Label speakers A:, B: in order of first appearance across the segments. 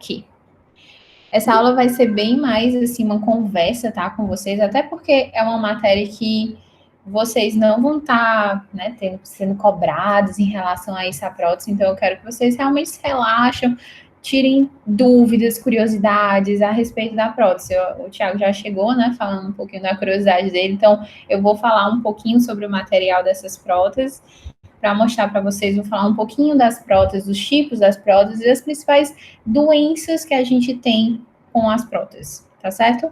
A: Aqui. Essa aula vai ser bem mais, assim, uma conversa, tá, com vocês, até porque é uma matéria que vocês não vão estar, né, sendo cobrados em relação a essa prótese, então eu quero que vocês realmente se relaxem, tirem dúvidas, curiosidades a respeito da prótese. O Thiago já chegou, né, falando um pouquinho da curiosidade dele, então eu vou falar um pouquinho sobre o material dessas próteses, para mostrar para vocês, vou falar um pouquinho das próteses, dos tipos das próteses e as principais doenças que a gente tem com as próteses, tá certo?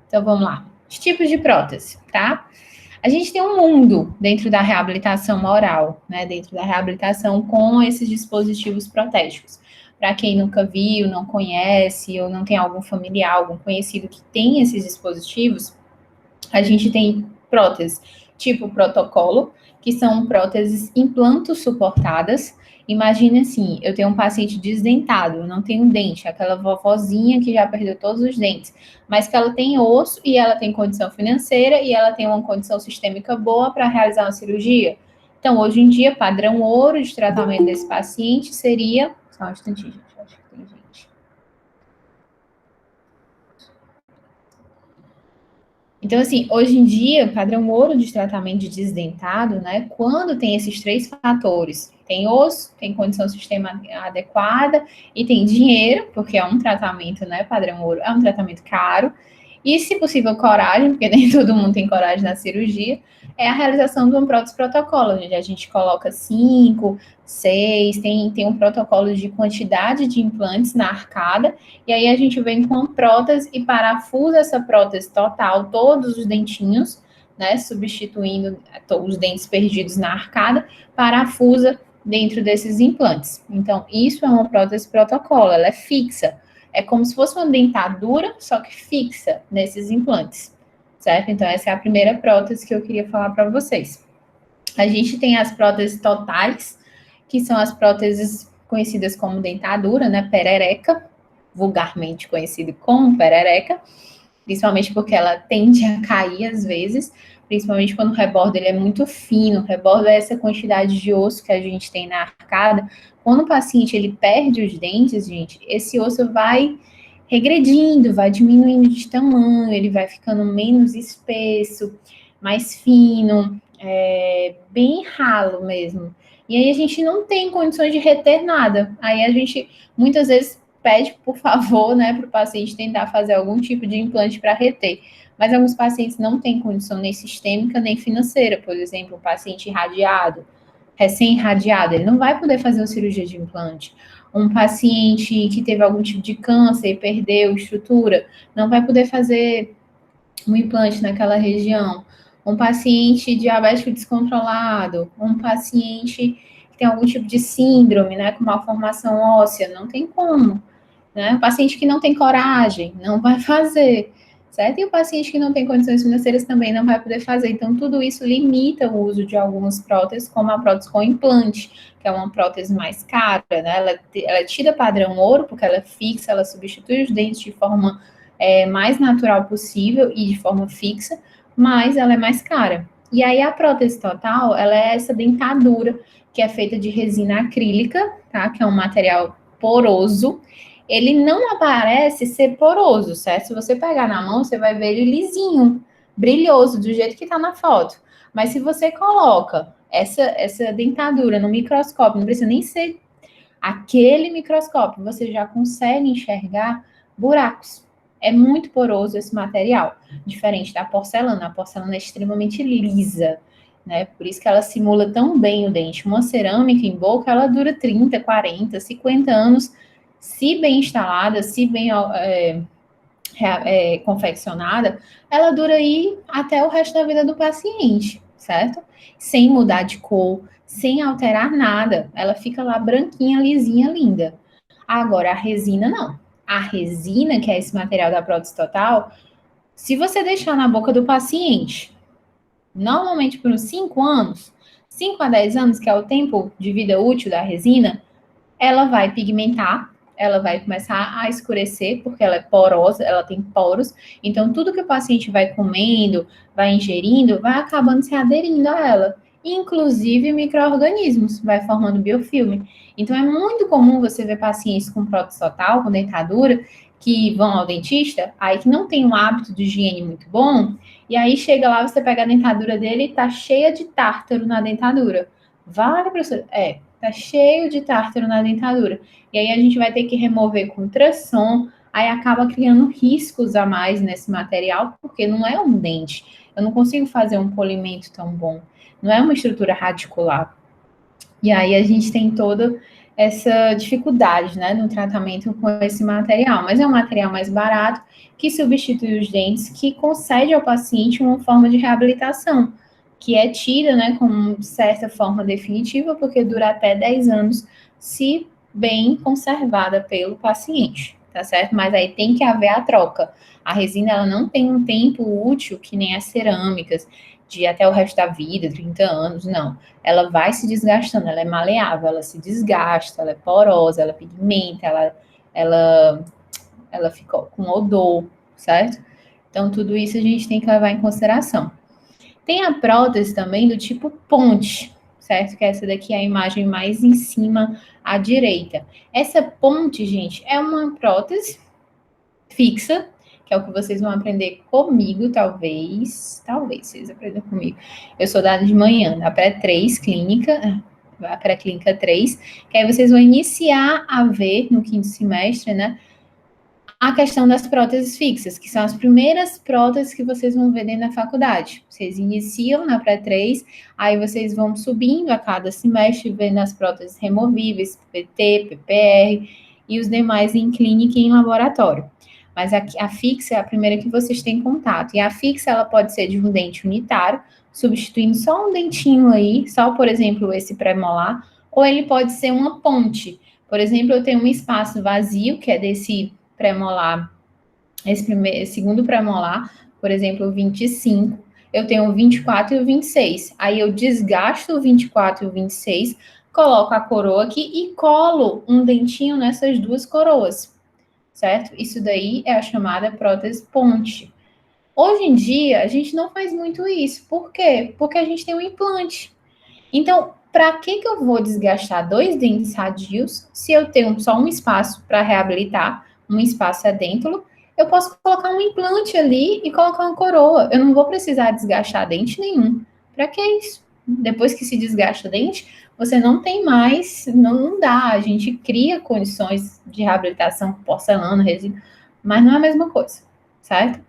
A: Então vamos lá. Os tipos de prótese, tá? A gente tem um mundo dentro da reabilitação oral, né? Dentro da reabilitação com esses dispositivos protéticos. Para quem nunca viu, não conhece, ou não tem algum familiar, algum conhecido que tem esses dispositivos, a gente tem próteses tipo protocolo, que são próteses implanto suportadas. Imagina assim, eu tenho um paciente desdentado, eu não tenho dente, aquela vovozinha que já perdeu todos os dentes, mas que ela tem osso e ela tem condição financeira e ela tem uma condição sistêmica boa para realizar uma cirurgia. Então, hoje em dia, padrão ouro de tratamento desse paciente seria... Só um instantinho, gente, acho que tem gente. Então, assim, hoje em dia, padrão ouro de tratamento de desdentado, né? Quando tem esses três fatores, tem osso, tem condição do sistema adequada e tem dinheiro, porque é um tratamento, né? Padrão ouro é um tratamento caro. E, se possível, coragem, porque nem todo mundo tem coragem na cirurgia, é a realização de um prótese protocolo, onde a gente coloca 5, 6, tem um protocolo de quantidade de implantes na arcada, e aí a gente vem com a prótese e parafusa essa prótese total, todos os dentinhos, né, substituindo os dentes perdidos na arcada, parafusa dentro desses implantes. Então, isso é uma prótese protocolo, ela é fixa. É como se fosse uma dentadura, só que fixa nesses implantes, certo? Então, essa é a primeira prótese que eu queria falar para vocês. A gente tem as próteses totais, que são as próteses conhecidas como dentadura, né? Perereca, vulgarmente conhecido como perereca, principalmente porque ela tende a cair às vezes, principalmente quando o rebordo ele é muito fino. O rebordo é essa quantidade de osso que a gente tem na arcada. Quando o paciente ele perde os dentes, gente, esse osso vai regredindo, vai diminuindo de tamanho, ele vai ficando menos espesso, mais fino, bem ralo mesmo. E aí a gente não tem condições de reter nada. Aí a gente muitas vezes pede, por favor, né, para o paciente tentar fazer algum tipo de implante para reter. Mas alguns pacientes não têm condição nem sistêmica nem financeira. Por exemplo, um paciente irradiado, recém-irradiado, ele não vai poder fazer uma cirurgia de implante. Um paciente que teve algum tipo de câncer e perdeu estrutura, não vai poder fazer um implante naquela região. Um paciente diabético descontrolado, um paciente que tem algum tipo de síndrome, né, com malformação óssea, não tem como. Né? O paciente que não tem coragem, não vai fazer, certo? E o paciente que não tem condições financeiras também não vai poder fazer. Então, tudo isso limita o uso de algumas próteses, como a prótese com implante, que é uma prótese mais cara, né? Ela é tida padrão ouro, porque ela é fixa, ela substitui os dentes de forma mais natural possível e de forma fixa, mas ela é mais cara. E aí, a prótese total, ela é essa dentadura, que é feita de resina acrílica, tá? Que é um material poroso. Ele não aparece ser poroso, certo? Se você pegar na mão, você vai ver ele lisinho, brilhoso, do jeito que tá na foto. Mas se você coloca essa dentadura no microscópio, não precisa nem ser aquele microscópio, você já consegue enxergar buracos. É muito poroso esse material, diferente da porcelana. A porcelana é extremamente lisa, né? Por isso que ela simula tão bem o dente. Uma cerâmica em boca, ela dura 30, 40, 50 anos, se bem instalada, se bem confeccionada, ela dura aí até o resto da vida do paciente, certo? Sem mudar de cor, sem alterar nada. Ela fica lá branquinha, lisinha, linda. Agora, a resina não. A resina, que é esse material da prótese total, se você deixar na boca do paciente, normalmente por uns 5 anos, 5 a 10 anos, que é o tempo de vida útil da resina, ela vai pigmentar, ela vai começar a escurecer, porque ela é porosa, ela tem poros. Então, tudo que o paciente vai comendo, vai ingerindo, vai acabando se aderindo a ela. inclusive micro-organismos, vai formando biofilme. Então, é muito comum você ver pacientes com prótese total, com dentadura, que vão ao dentista, aí que não tem um hábito de higiene muito bom, e aí chega lá, você pega a dentadura dele e tá cheia de tártaro na dentadura. Vale, professor? Tá cheio de tártaro na dentadura. E aí a gente vai ter que remover com ultrassom, aí acaba criando riscos a mais nesse material, porque não é um dente. Eu não consigo fazer um polimento tão bom. Não é uma estrutura radicular. E aí a gente tem toda essa dificuldade, né, no tratamento com esse material. Mas é um material mais barato, que substitui os dentes, que concede ao paciente uma forma de reabilitação, que é tida, né, com certa forma definitiva, porque dura até 10 anos, se bem conservada pelo paciente, tá certo? Mas aí tem que haver a troca. A resina, ela não tem um tempo útil, que nem as cerâmicas, de até o resto da vida, 30 anos, não. Ela vai se desgastando, ela é maleável, ela se desgasta, ela é porosa, ela pigmenta, ela fica com odor, certo? Então, tudo isso a gente tem que levar em consideração. Tem a prótese também do tipo ponte, certo? Que essa daqui é a imagem mais em cima à direita. Essa ponte, gente, é uma prótese fixa, que é o que vocês vão aprender comigo, talvez vocês aprendam comigo. Eu sou da de manhã, da pré-3 clínica, a pré-clínica 3, que aí vocês vão iniciar a ver no quinto semestre, né, a questão das próteses fixas, que são as primeiras próteses que vocês vão ver dentro da faculdade. Vocês iniciam na pré-3, aí vocês vão subindo a cada semestre, vendo as próteses removíveis, PT, PPR e os demais em clínica e em laboratório. Mas a fixa é a primeira que vocês têm contato. E a fixa, ela pode ser de um dente unitário, substituindo só um dentinho aí, só, por exemplo, esse pré-molar, ou ele pode ser uma ponte. Por exemplo, eu tenho um espaço vazio, que é desse pré-molar, esse segundo pré-molar, por exemplo, o 25, eu tenho o 24 e o 26. Aí eu desgasto o 24 e o 26, coloco a coroa aqui e colo um dentinho nessas duas coroas, certo? Isso daí é a chamada prótese ponte. Hoje em dia, a gente não faz muito isso. Por quê? Porque a gente tem um implante. Então, para que eu vou desgastar dois dentes sadios se eu tenho só um espaço para reabilitar, um espaço adêntulo? Eu posso colocar um implante ali e colocar uma coroa. Eu não vou precisar desgastar dente nenhum. Para que isso? Depois que se desgasta o dente, você não tem mais, não dá. A gente cria condições de reabilitação com porcelana, resina, mas não é a mesma coisa, certo?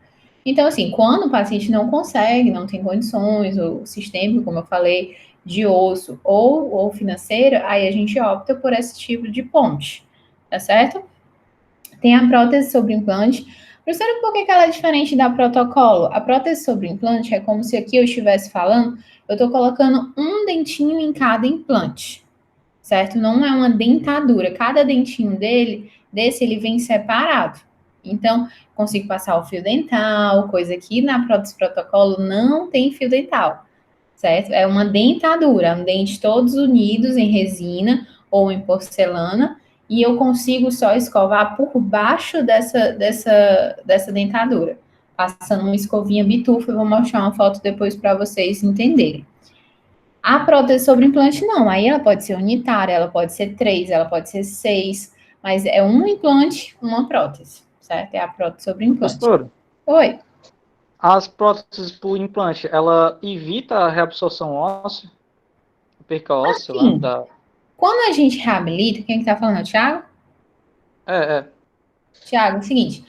A: Então, assim, quando o paciente não consegue, não tem condições, ou sistêmico, como eu falei, de osso ou financeira, aí a gente opta por esse tipo de ponte, tá certo? Tem a prótese sobre implante. Professora, por que ela é diferente da protocolo? A prótese sobre implante é como se aqui eu estivesse falando, eu estou colocando um dentinho em cada implante, certo? Não é uma dentadura. Cada dentinho desse ele vem separado. Então, consigo passar o fio dental, coisa que na prótese protocolo não tem fio dental, certo? É uma dentadura, um dente todos unidos em resina ou em porcelana, e eu consigo só escovar por baixo dessa dentadura, passando uma escovinha bitufa. Eu vou mostrar uma foto depois para vocês entenderem. A prótese sobre implante, não. Aí ela pode ser unitária, ela pode ser 3, ela pode ser 6, mas é um implante, uma prótese, certo? É a prótese sobre implante.
B: Pastor,
A: Oi.
B: as próteses por implante, ela evita a reabsorção óssea, a perca óssea lá da...
A: Quando a gente reabilita, quem que tá falando, Thiago?
B: É.
A: Thiago, é o seguinte,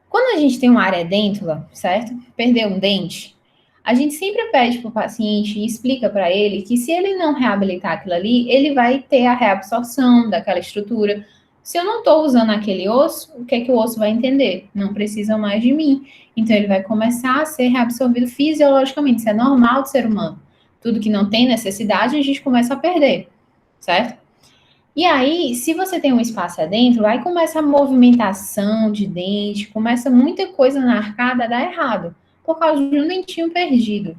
A: quando a gente tem uma área dêntula, certo? Perdeu um dente, a gente sempre pede para o paciente e explica para ele que se ele não reabilitar aquilo ali, ele vai ter a reabsorção daquela estrutura. Se eu não estou usando aquele osso, o que é que o osso vai entender? Não precisa mais de mim. Então ele vai começar a ser reabsorvido fisiologicamente. Isso é normal do ser humano. Tudo que não tem necessidade, a gente começa a perder, certo? E aí, se você tem um espaço adentro, aí começa a movimentação de dente, começa muita coisa na arcada a dar errado, por causa de um dentinho perdido.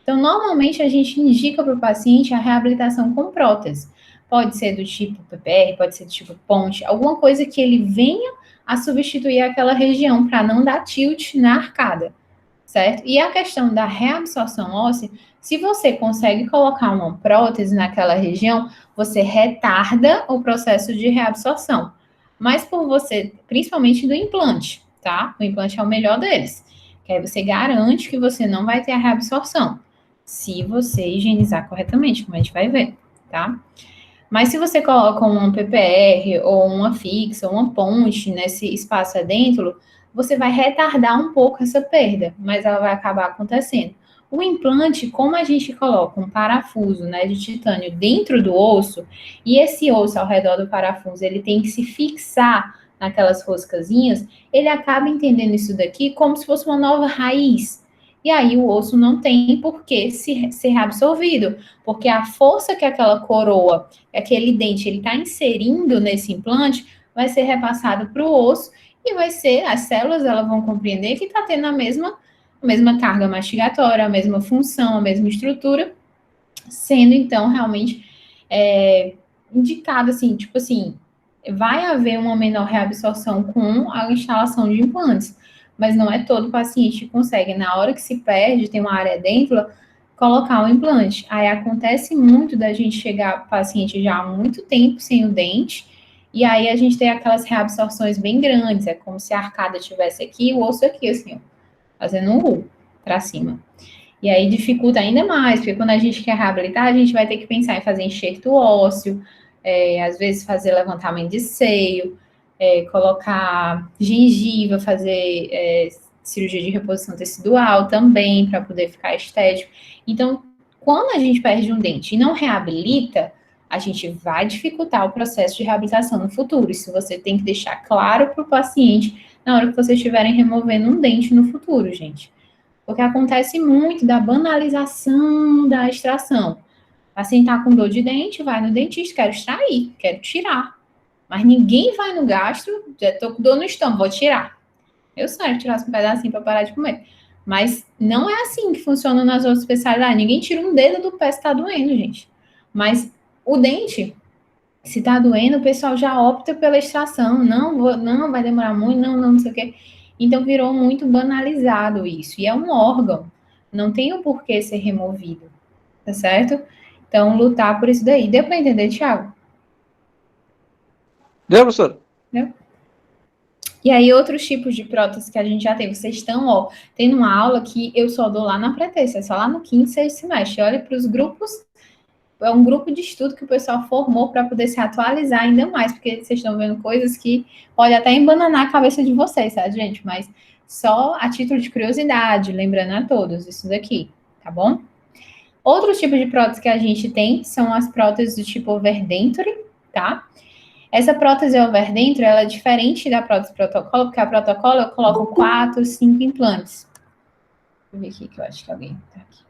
A: Então, normalmente a gente indica para o paciente a reabilitação com prótese. Pode ser do tipo PPR, pode ser do tipo ponte, alguma coisa que ele venha a substituir aquela região para não dar tilt na arcada, certo? E a questão da reabsorção óssea, Se você consegue colocar uma prótese naquela região, você retarda o processo de reabsorção. Mas por você, principalmente do implante, tá? O implante é o melhor deles. Que aí você garante que você não vai ter a reabsorção. Se você higienizar corretamente, como a gente vai ver, tá? Mas se você coloca um PPR ou uma fixa, uma ponte nesse espaço adentro, você vai retardar um pouco essa perda, mas ela vai acabar acontecendo. O implante, como a gente coloca um parafuso, né, de titânio dentro do osso, e esse osso ao redor do parafuso, ele tem que se fixar naquelas roscazinhas, ele acaba entendendo isso daqui como se fosse uma nova raiz. E aí o osso não tem por que ser reabsorvido, porque a força que aquela coroa, aquele dente, ele está inserindo nesse implante, vai ser repassado para o osso e vai ser, as células, elas vão compreender que está tendo a mesma carga mastigatória, a mesma função, a mesma estrutura, sendo então realmente indicado assim, tipo assim, vai haver uma menor reabsorção com a instalação de implantes, mas não é todo paciente que consegue, na hora que se perde, tem uma área dentro, colocar um implante. Aí acontece muito da gente chegar paciente já há muito tempo sem o dente, e aí a gente tem aquelas reabsorções bem grandes, é como se a arcada tivesse aqui, o osso aqui, assim, ó, fazendo um U para cima. E aí dificulta ainda mais, porque quando a gente quer reabilitar, a gente vai ter que pensar em fazer enxerto ósseo, às vezes fazer levantamento de seio, colocar gengiva, fazer cirurgia de reposição tecidual também, para poder ficar estético. Então, quando a gente perde um dente e não reabilita, a gente vai dificultar o processo de reabilitação no futuro. Isso você tem que deixar claro para o paciente na hora que vocês estiverem removendo um dente no futuro, gente. Porque acontece muito da banalização da extração. O paciente está com dor de dente, vai no dentista, quero extrair, quero tirar. Mas ninguém vai no gastro, já estou com dor no estômago, vou tirar. Eu sei, tirar um pedacinho para parar de comer. Mas não é assim que funciona nas outras especialidades. Ninguém tira um dedo do pé se está doendo, gente. Mas o dente, se está doendo, o pessoal já opta pela extração. Não, vai demorar muito, não sei o quê. Então virou muito banalizado isso. E é um órgão. Não tem o porquê ser removido. Tá certo? Então, lutar por isso daí. Deu para entender, Thiago?
B: Deu, professor?
A: Deu? E aí, outros tipos de prótese que a gente já tem. Vocês estão, ó, tendo uma aula que eu só dou lá na pré-terça, é só lá no quinto, sexto semestre. Olha para os grupos, é um grupo de estudo que o pessoal formou para poder se atualizar ainda mais, porque vocês estão vendo coisas que pode até embananar a cabeça de vocês, tá, gente? Mas só a título de curiosidade, lembrando a todos isso daqui, tá bom? Outro tipo de prótese que a gente tem são as próteses do tipo overdenture, tá? Essa prótese overdenture, ela é diferente da prótese protocolo, porque a protocolo eu coloco 4, 5 implantes. Deixa eu ver aqui, que eu acho que alguém tá aqui.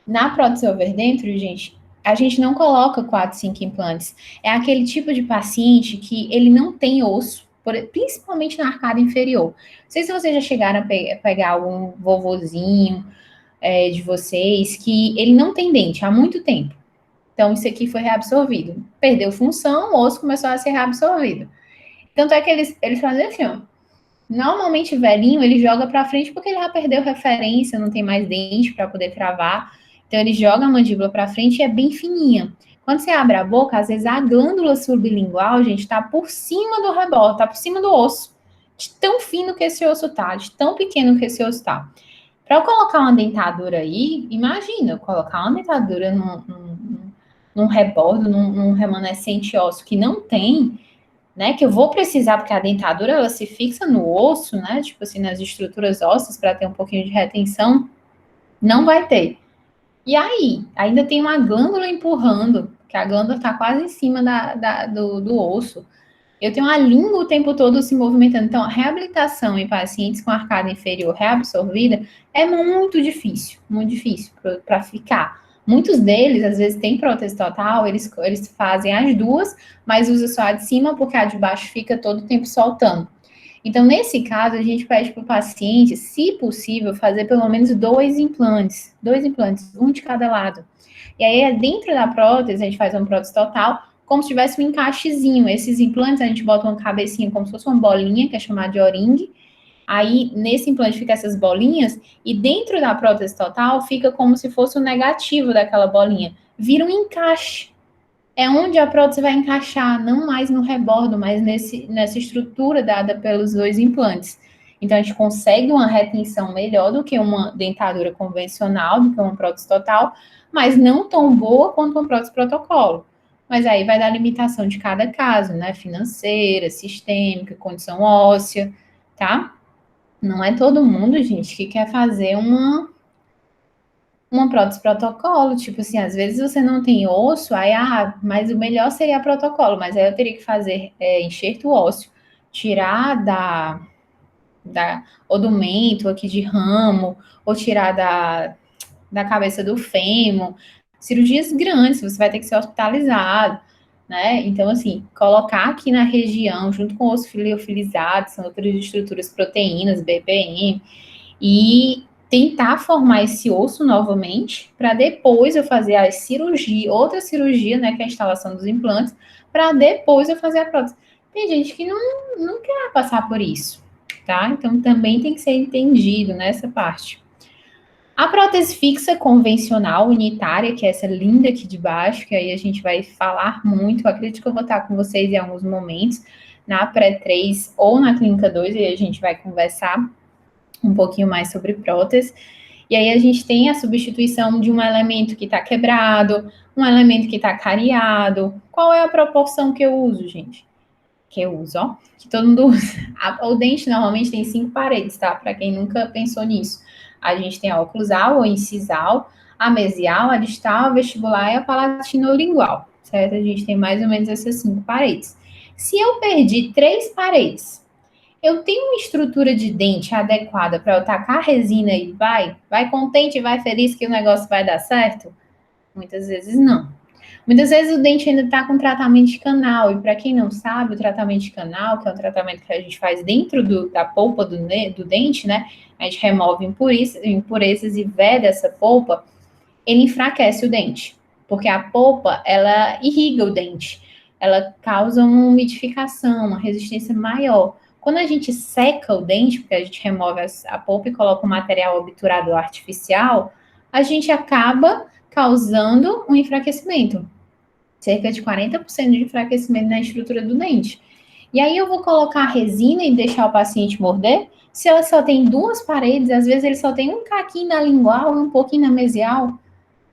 A: Na prótese overdenture, gente, a gente não coloca 4, 5 implantes. É aquele tipo de paciente que ele não tem osso, principalmente na arcada inferior. Não sei se vocês já chegaram a pegar algum vovozinho de vocês, que ele não tem dente há muito tempo. Então, isso aqui foi reabsorvido. Perdeu função, o osso começou a ser reabsorvido. Tanto é que eles fazem assim, ó. Normalmente, velhinho, ele joga para frente porque ele já perdeu referência, não tem mais dente para poder travar. Então, ele joga a mandíbula para frente e é bem fininha. Quando você abre a boca, às vezes a glândula sublingual, gente, está por cima do rebote, está por cima do osso. De tão fino que esse osso tá, de tão pequeno que esse osso tá. Para eu colocar uma dentadura aí, imagina, eu colocar uma dentadura num rebordo, num remanescente ósseo que não tem, né, que eu vou precisar, porque a dentadura, ela se fixa no osso, né, tipo assim, nas estruturas ósseas, para ter um pouquinho de retenção, não vai ter. E aí, ainda tem uma glândula empurrando, que a glândula está quase em cima do osso. Eu tenho a língua o tempo todo se movimentando. Então, a reabilitação em pacientes com arcada inferior reabsorvida é muito difícil para ficar. Muitos deles, às vezes, têm prótese total, eles fazem as duas, mas usa só a de cima, porque a de baixo fica todo o tempo soltando. Então, nesse caso, a gente pede para o paciente, se possível, fazer pelo menos 2 implantes, um de cada lado. E aí, dentro da prótese, a gente faz uma prótese total, como se tivesse um encaixezinho. Esses implantes, a gente bota uma cabecinha como se fosse uma bolinha, que é chamada de O-ring, Aí, nesse implante fica essas bolinhas, e dentro da prótese total fica como se fosse o negativo daquela bolinha. Vira um encaixe. É onde a prótese vai encaixar, não mais no rebordo, mas nessa estrutura dada pelos dois implantes. Então, a gente consegue uma retenção melhor do que uma dentadura convencional, do que uma prótese total, mas não tão boa quanto uma prótese protocolo. Mas aí vai dar limitação de cada caso, né? Financeira, sistêmica, condição óssea, tá? Não é todo mundo, gente, que quer fazer uma prótese protocolo. Tipo assim, às vezes você não tem osso, aí, mas o melhor seria protocolo, mas aí eu teria que fazer enxerto ósseo, tirar da odumento aqui de ramo, ou tirar da cabeça do fêmur, cirurgias grandes, você vai ter que ser hospitalizado, né? Então, assim, colocar aqui na região, junto com o osso liofilizado, são outras estruturas, proteínas, BPM, e tentar formar esse osso novamente, para depois eu fazer a cirurgia, outra cirurgia, né, que é a instalação dos implantes, para depois eu fazer a prótese. Tem gente que não quer passar por isso, tá? Então também tem que ser entendido nessa parte. A prótese fixa convencional, unitária, que é essa linda aqui de baixo, que aí a gente vai falar muito, eu acredito que eu vou estar com vocês em alguns momentos, na pré-3 ou na clínica 2, e a gente vai conversar um pouquinho mais sobre prótese. E aí a gente tem a substituição de um elemento que está quebrado, um elemento que está cariado. Qual é a proporção que eu uso, gente? Que eu uso, ó, que todo mundo usa. O dente normalmente tem 5 paredes, tá? Para quem nunca pensou nisso. A gente tem a oclusal ou incisal, a mesial, a distal, a vestibular e a palatinolingual, certo? A gente tem mais ou menos essas 5 paredes. Se eu perdi 3 paredes, eu tenho uma estrutura de dente adequada para eu tacar a resina e vai contente, vai feliz que o negócio vai dar certo? Muitas vezes não. Muitas vezes o dente ainda está com tratamento de canal, e para quem não sabe, o tratamento de canal, que é um tratamento que a gente faz dentro da polpa do dente, né? A gente remove impurezas e veda essa polpa, ele enfraquece o dente, porque a polpa, ela irriga o dente, ela causa uma umidificação, uma resistência maior. Quando a gente seca o dente, porque a gente remove a polpa e coloca um material obturador artificial, a gente acaba causando um enfraquecimento, cerca de 40% de enfraquecimento na estrutura do dente. E aí eu vou colocar a resina e deixar o paciente morder? Se ela só tem 2 paredes, às vezes ele só tem um caquinho na lingual e um pouquinho na mesial,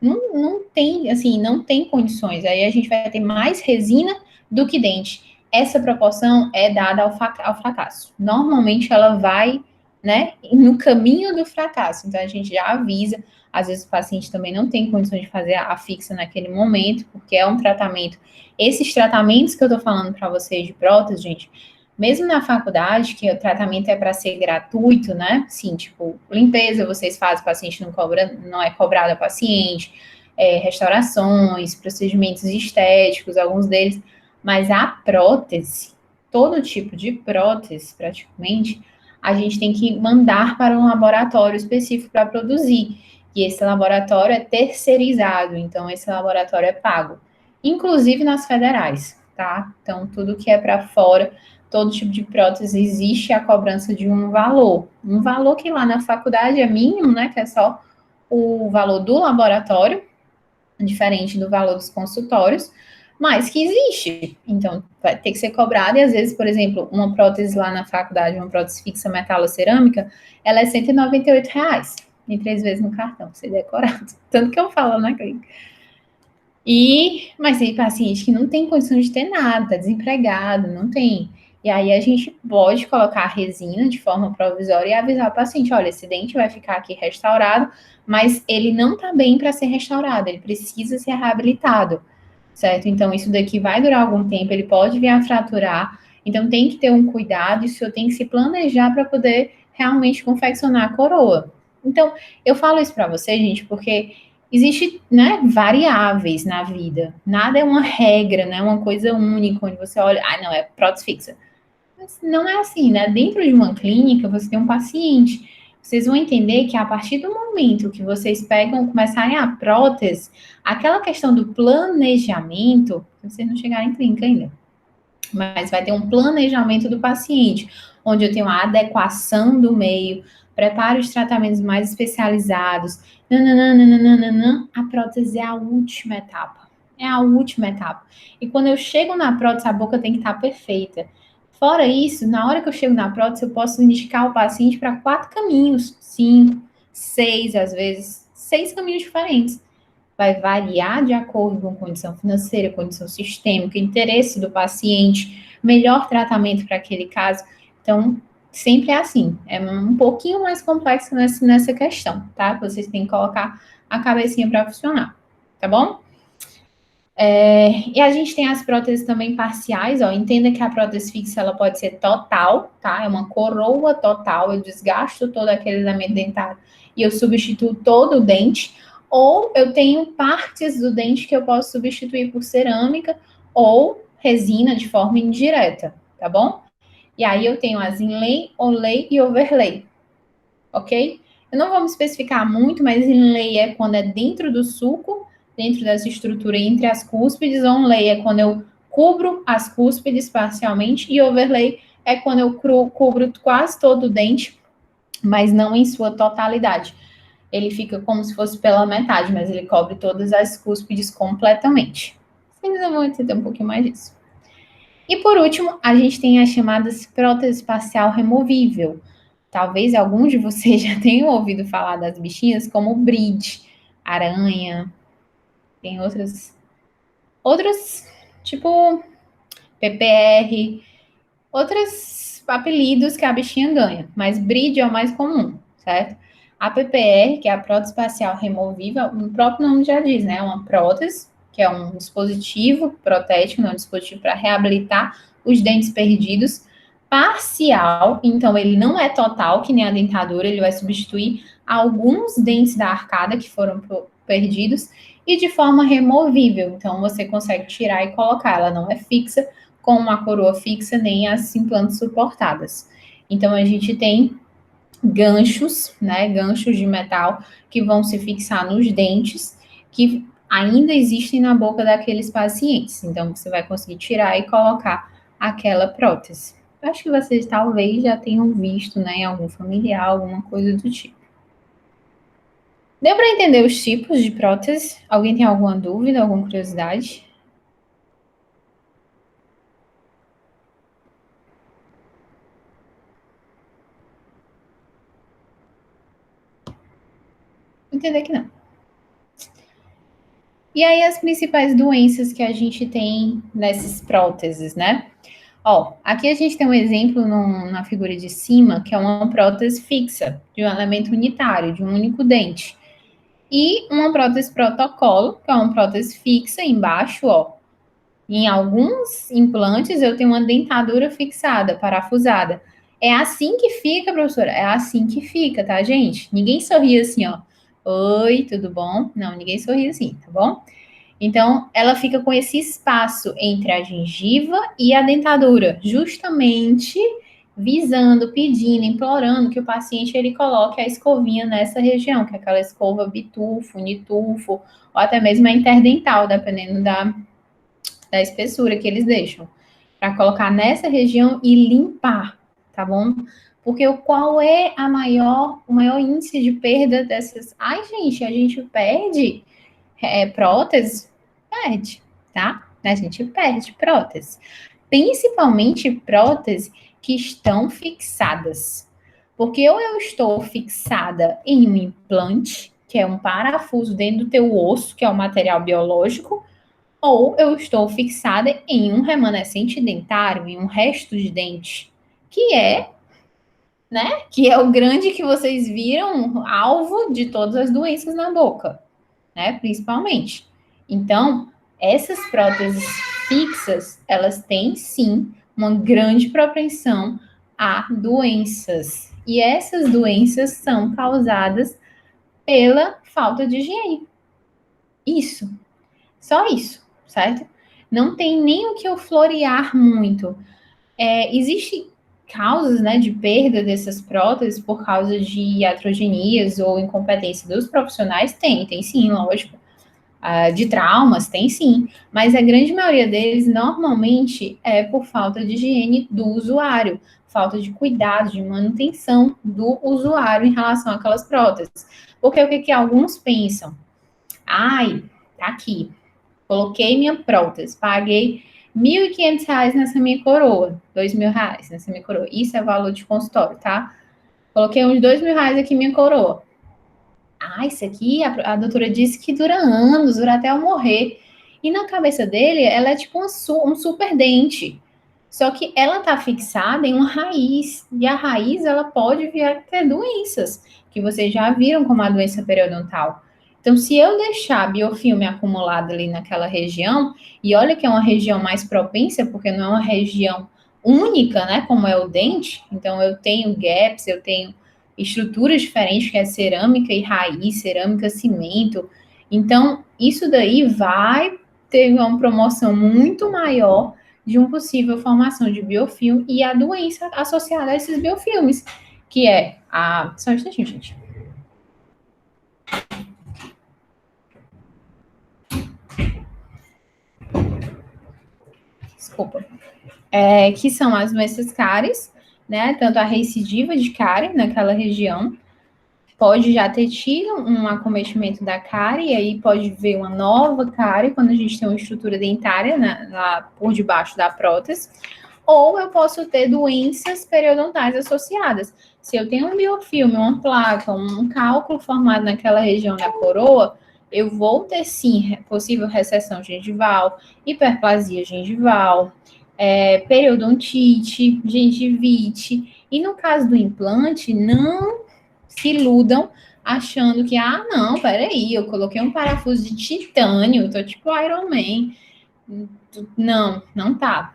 A: não tem, assim, não tem condições. Aí a gente vai ter mais resina do que dente. Essa proporção é dada ao fracasso. Normalmente ela vai, né, no caminho do fracasso. Então a gente já avisa. Às vezes o paciente também não tem condições de fazer a fixa naquele momento, porque é um tratamento. Esses tratamentos que eu tô falando para vocês de prótese, gente, mesmo na faculdade, que o tratamento é para ser gratuito, né? Sim, tipo, limpeza vocês fazem, o paciente não cobra, não é cobrado ao paciente, restaurações, procedimentos estéticos, alguns deles, mas a prótese, todo tipo de prótese, praticamente, a gente tem que mandar para um laboratório específico para produzir. E esse laboratório é terceirizado, então esse laboratório é pago, inclusive nas federais, tá? Então, tudo que é para fora, todo tipo de prótese, existe a cobrança de um valor que lá na faculdade é mínimo, né, que é só o valor do laboratório, diferente do valor dos consultórios, mas que existe. Então, vai ter que ser cobrado, e às vezes, por exemplo, uma prótese lá na faculdade, uma prótese fixa metalocerâmica, ela é R$ 198, em 3 vezes no cartão, pra ser decorado. Tanto que eu falo na clínica. Mas tem paciente que não tem condição de ter nada, tá desempregado, não tem. E aí a gente pode colocar a resina de forma provisória e avisar o paciente, olha, esse dente vai ficar aqui restaurado, mas ele não tá bem para ser restaurado, ele precisa ser reabilitado, certo? Então isso daqui vai durar algum tempo, ele pode vir a fraturar, então tem que ter um cuidado, isso eu tenho que se planejar para poder realmente confeccionar a coroa. Então, eu falo isso para você, gente, porque existe, né, variáveis na vida. Nada é uma regra, né, uma coisa única, onde você olha, não, é prótese fixa. Mas não é assim, né? Dentro de uma clínica, você tem um paciente. Vocês vão entender que a partir do momento que vocês começarem a prótese, aquela questão do planejamento, vocês não chegarem em clínica ainda. mas vai ter um planejamento do paciente, onde eu tenho a adequação do meio, preparo os tratamentos mais especializados, nananana, a prótese é a última etapa. É a última etapa. E quando eu chego na prótese, a boca tem que estar perfeita. Fora isso, na hora que eu chego na prótese, eu posso indicar o paciente para 4 caminhos, 5, 6, às vezes, 6 caminhos diferentes. Vai variar de acordo com a condição financeira, condição sistêmica, interesse do paciente, melhor tratamento para aquele caso. Então, sempre é assim. É um pouquinho mais complexo nessa questão, tá? Vocês têm que colocar a cabecinha para funcionar, tá bom? E a gente tem as próteses também parciais, ó. Entenda que a prótese fixa, ela pode ser total, tá? É uma coroa total, eu desgasto todo aquele elemento dentário e eu substituo todo o dente. Ou eu tenho partes do dente que eu posso substituir por cerâmica ou resina de forma indireta, tá bom? E aí eu tenho as inlay, onlay e overlay, ok? Eu não vou me especificar muito, mas inlay é quando é dentro do sulco, dentro dessa estrutura entre as cúspides. Onlay é quando eu cubro as cúspides parcialmente e overlay é quando eu cubro quase todo o dente, mas não em sua totalidade. Ele fica como se fosse pela metade, mas ele cobre todas as cúspides completamente. Vocês ainda vão entender um pouquinho mais disso. E por último, a gente tem as chamadas prótese facial removível. Talvez alguns de vocês já tenham ouvido falar das bichinhas como bridge, aranha, tem outras tipo PPR, outros apelidos que a bichinha ganha, mas bridge é o mais comum, certo? A PPR, que é a prótese facial removível, o próprio nome já diz, né? É uma prótese, que é um dispositivo protético, um dispositivo para reabilitar os dentes perdidos, parcial, então ele não é total, que nem a dentadura, ele vai substituir alguns dentes da arcada que foram perdidos, e de forma removível, então você consegue tirar e colocar, ela não é fixa, com uma coroa fixa, nem as implantes suportadas. Então, a gente tem ganchos, né, ganchos de metal que vão se fixar nos dentes, que ainda existem na boca daqueles pacientes. Então, você vai conseguir tirar e colocar aquela prótese. Eu acho que vocês talvez já tenham visto, né, em algum familiar, alguma coisa do tipo. Deu para entender os tipos de prótese? Alguém tem alguma dúvida, alguma curiosidade? Vou entender que não. E aí, as principais doenças que a gente tem nessas próteses, né? Ó, aqui a gente tem um exemplo na figura de cima, que é uma prótese fixa, de um elemento unitário, de um único dente. E uma prótese protocolo, que é uma prótese fixa embaixo, ó. Em alguns implantes eu tenho uma dentadura fixada, parafusada. É assim que fica, professora? É assim que fica, tá, gente? Ninguém sorri assim, ó. Oi, tudo bom? Não, ninguém sorri assim, tá bom? Então, ela fica com esse espaço entre a gengiva e a dentadura, justamente visando, pedindo, implorando que o paciente ele coloque a escovinha nessa região, que é aquela escova bitufo, unitufo, ou até mesmo a interdental, dependendo da espessura que eles deixam, para colocar nessa região e limpar, tá bom? Porque qual é o maior índice de perda dessas? Ai, gente, a gente perde prótese, perde, tá? A gente perde prótese. Principalmente prótese que estão fixadas. Porque ou eu estou fixada em um implante, que é um parafuso dentro do teu osso, que é um material biológico, ou eu estou fixada em um remanescente dentário, em um resto de dente, que é, né, que é o grande que vocês viram, alvo de todas as doenças na boca, né, principalmente. Então, essas próteses fixas, elas têm sim uma grande propensão a doenças. E essas doenças são causadas pela falta de higiene. Isso. Só isso, certo? Não tem nem o que eu florear muito. Existem causas, né, de perda dessas próteses por causa de iatrogenias ou incompetência dos profissionais? Tem sim, lógico. de traumas, tem sim, mas a grande maioria deles normalmente é por falta de higiene do usuário, falta de cuidado, de manutenção do usuário em relação àquelas próteses. Porque o que alguns pensam? Ai, tá aqui, coloquei minha prótese, paguei R$ 1.500 nessa minha coroa, R$ 2.000 nessa minha coroa. Isso é valor de consultório, tá? Coloquei uns R$ 2.000 aqui minha coroa. Ah, isso aqui, a doutora disse que dura anos, dura até eu morrer. E na cabeça dele, ela é tipo um super dente. Só que ela tá fixada em uma raiz. E a raiz, ela pode vir a ter doenças, que vocês já viram como a doença periodontal. Então, se eu deixar biofilme acumulado ali naquela região, e olha que é uma região mais propensa, porque não é uma região única, né, como é o dente, então eu tenho gaps, eu tenho estruturas diferentes, que é cerâmica e raiz, cerâmica, cimento. Então, isso daí vai ter uma promoção muito maior de uma possível formação de biofilme e a doença associada a esses biofilmes, que é a... Só um instantinho, gente. Desculpa. Que são as doenças cáries, né? Tanto a recidiva de cárie naquela região, pode já ter tido um acometimento da cárie, e aí pode ver uma nova cárie quando a gente tem uma estrutura dentária lá por debaixo da prótese, ou eu posso ter doenças periodontais associadas. Se eu tenho um biofilme, uma placa, um cálculo formado naquela região da coroa, eu vou ter sim possível recessão gengival, hiperplasia gengival, periodontite, gengivite, e no caso do implante, não se iludam achando que, não, peraí, eu coloquei um parafuso de titânio, tô tipo Iron Man. Não, não tá.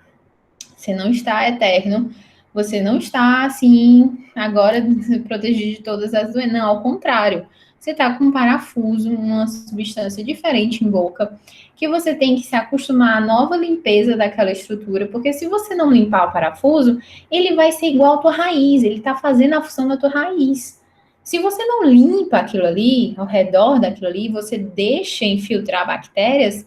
A: Você não está eterno, você não está, assim, agora protegido de todas as doenças. Não, ao contrário. Você está com um parafuso, uma substância diferente em boca, que você tem que se acostumar à nova limpeza daquela estrutura, porque se você não limpar o parafuso, ele vai ser igual à tua raiz, ele está fazendo a função da tua raiz. Se você não limpa aquilo ali, ao redor daquilo ali, você deixa infiltrar bactérias,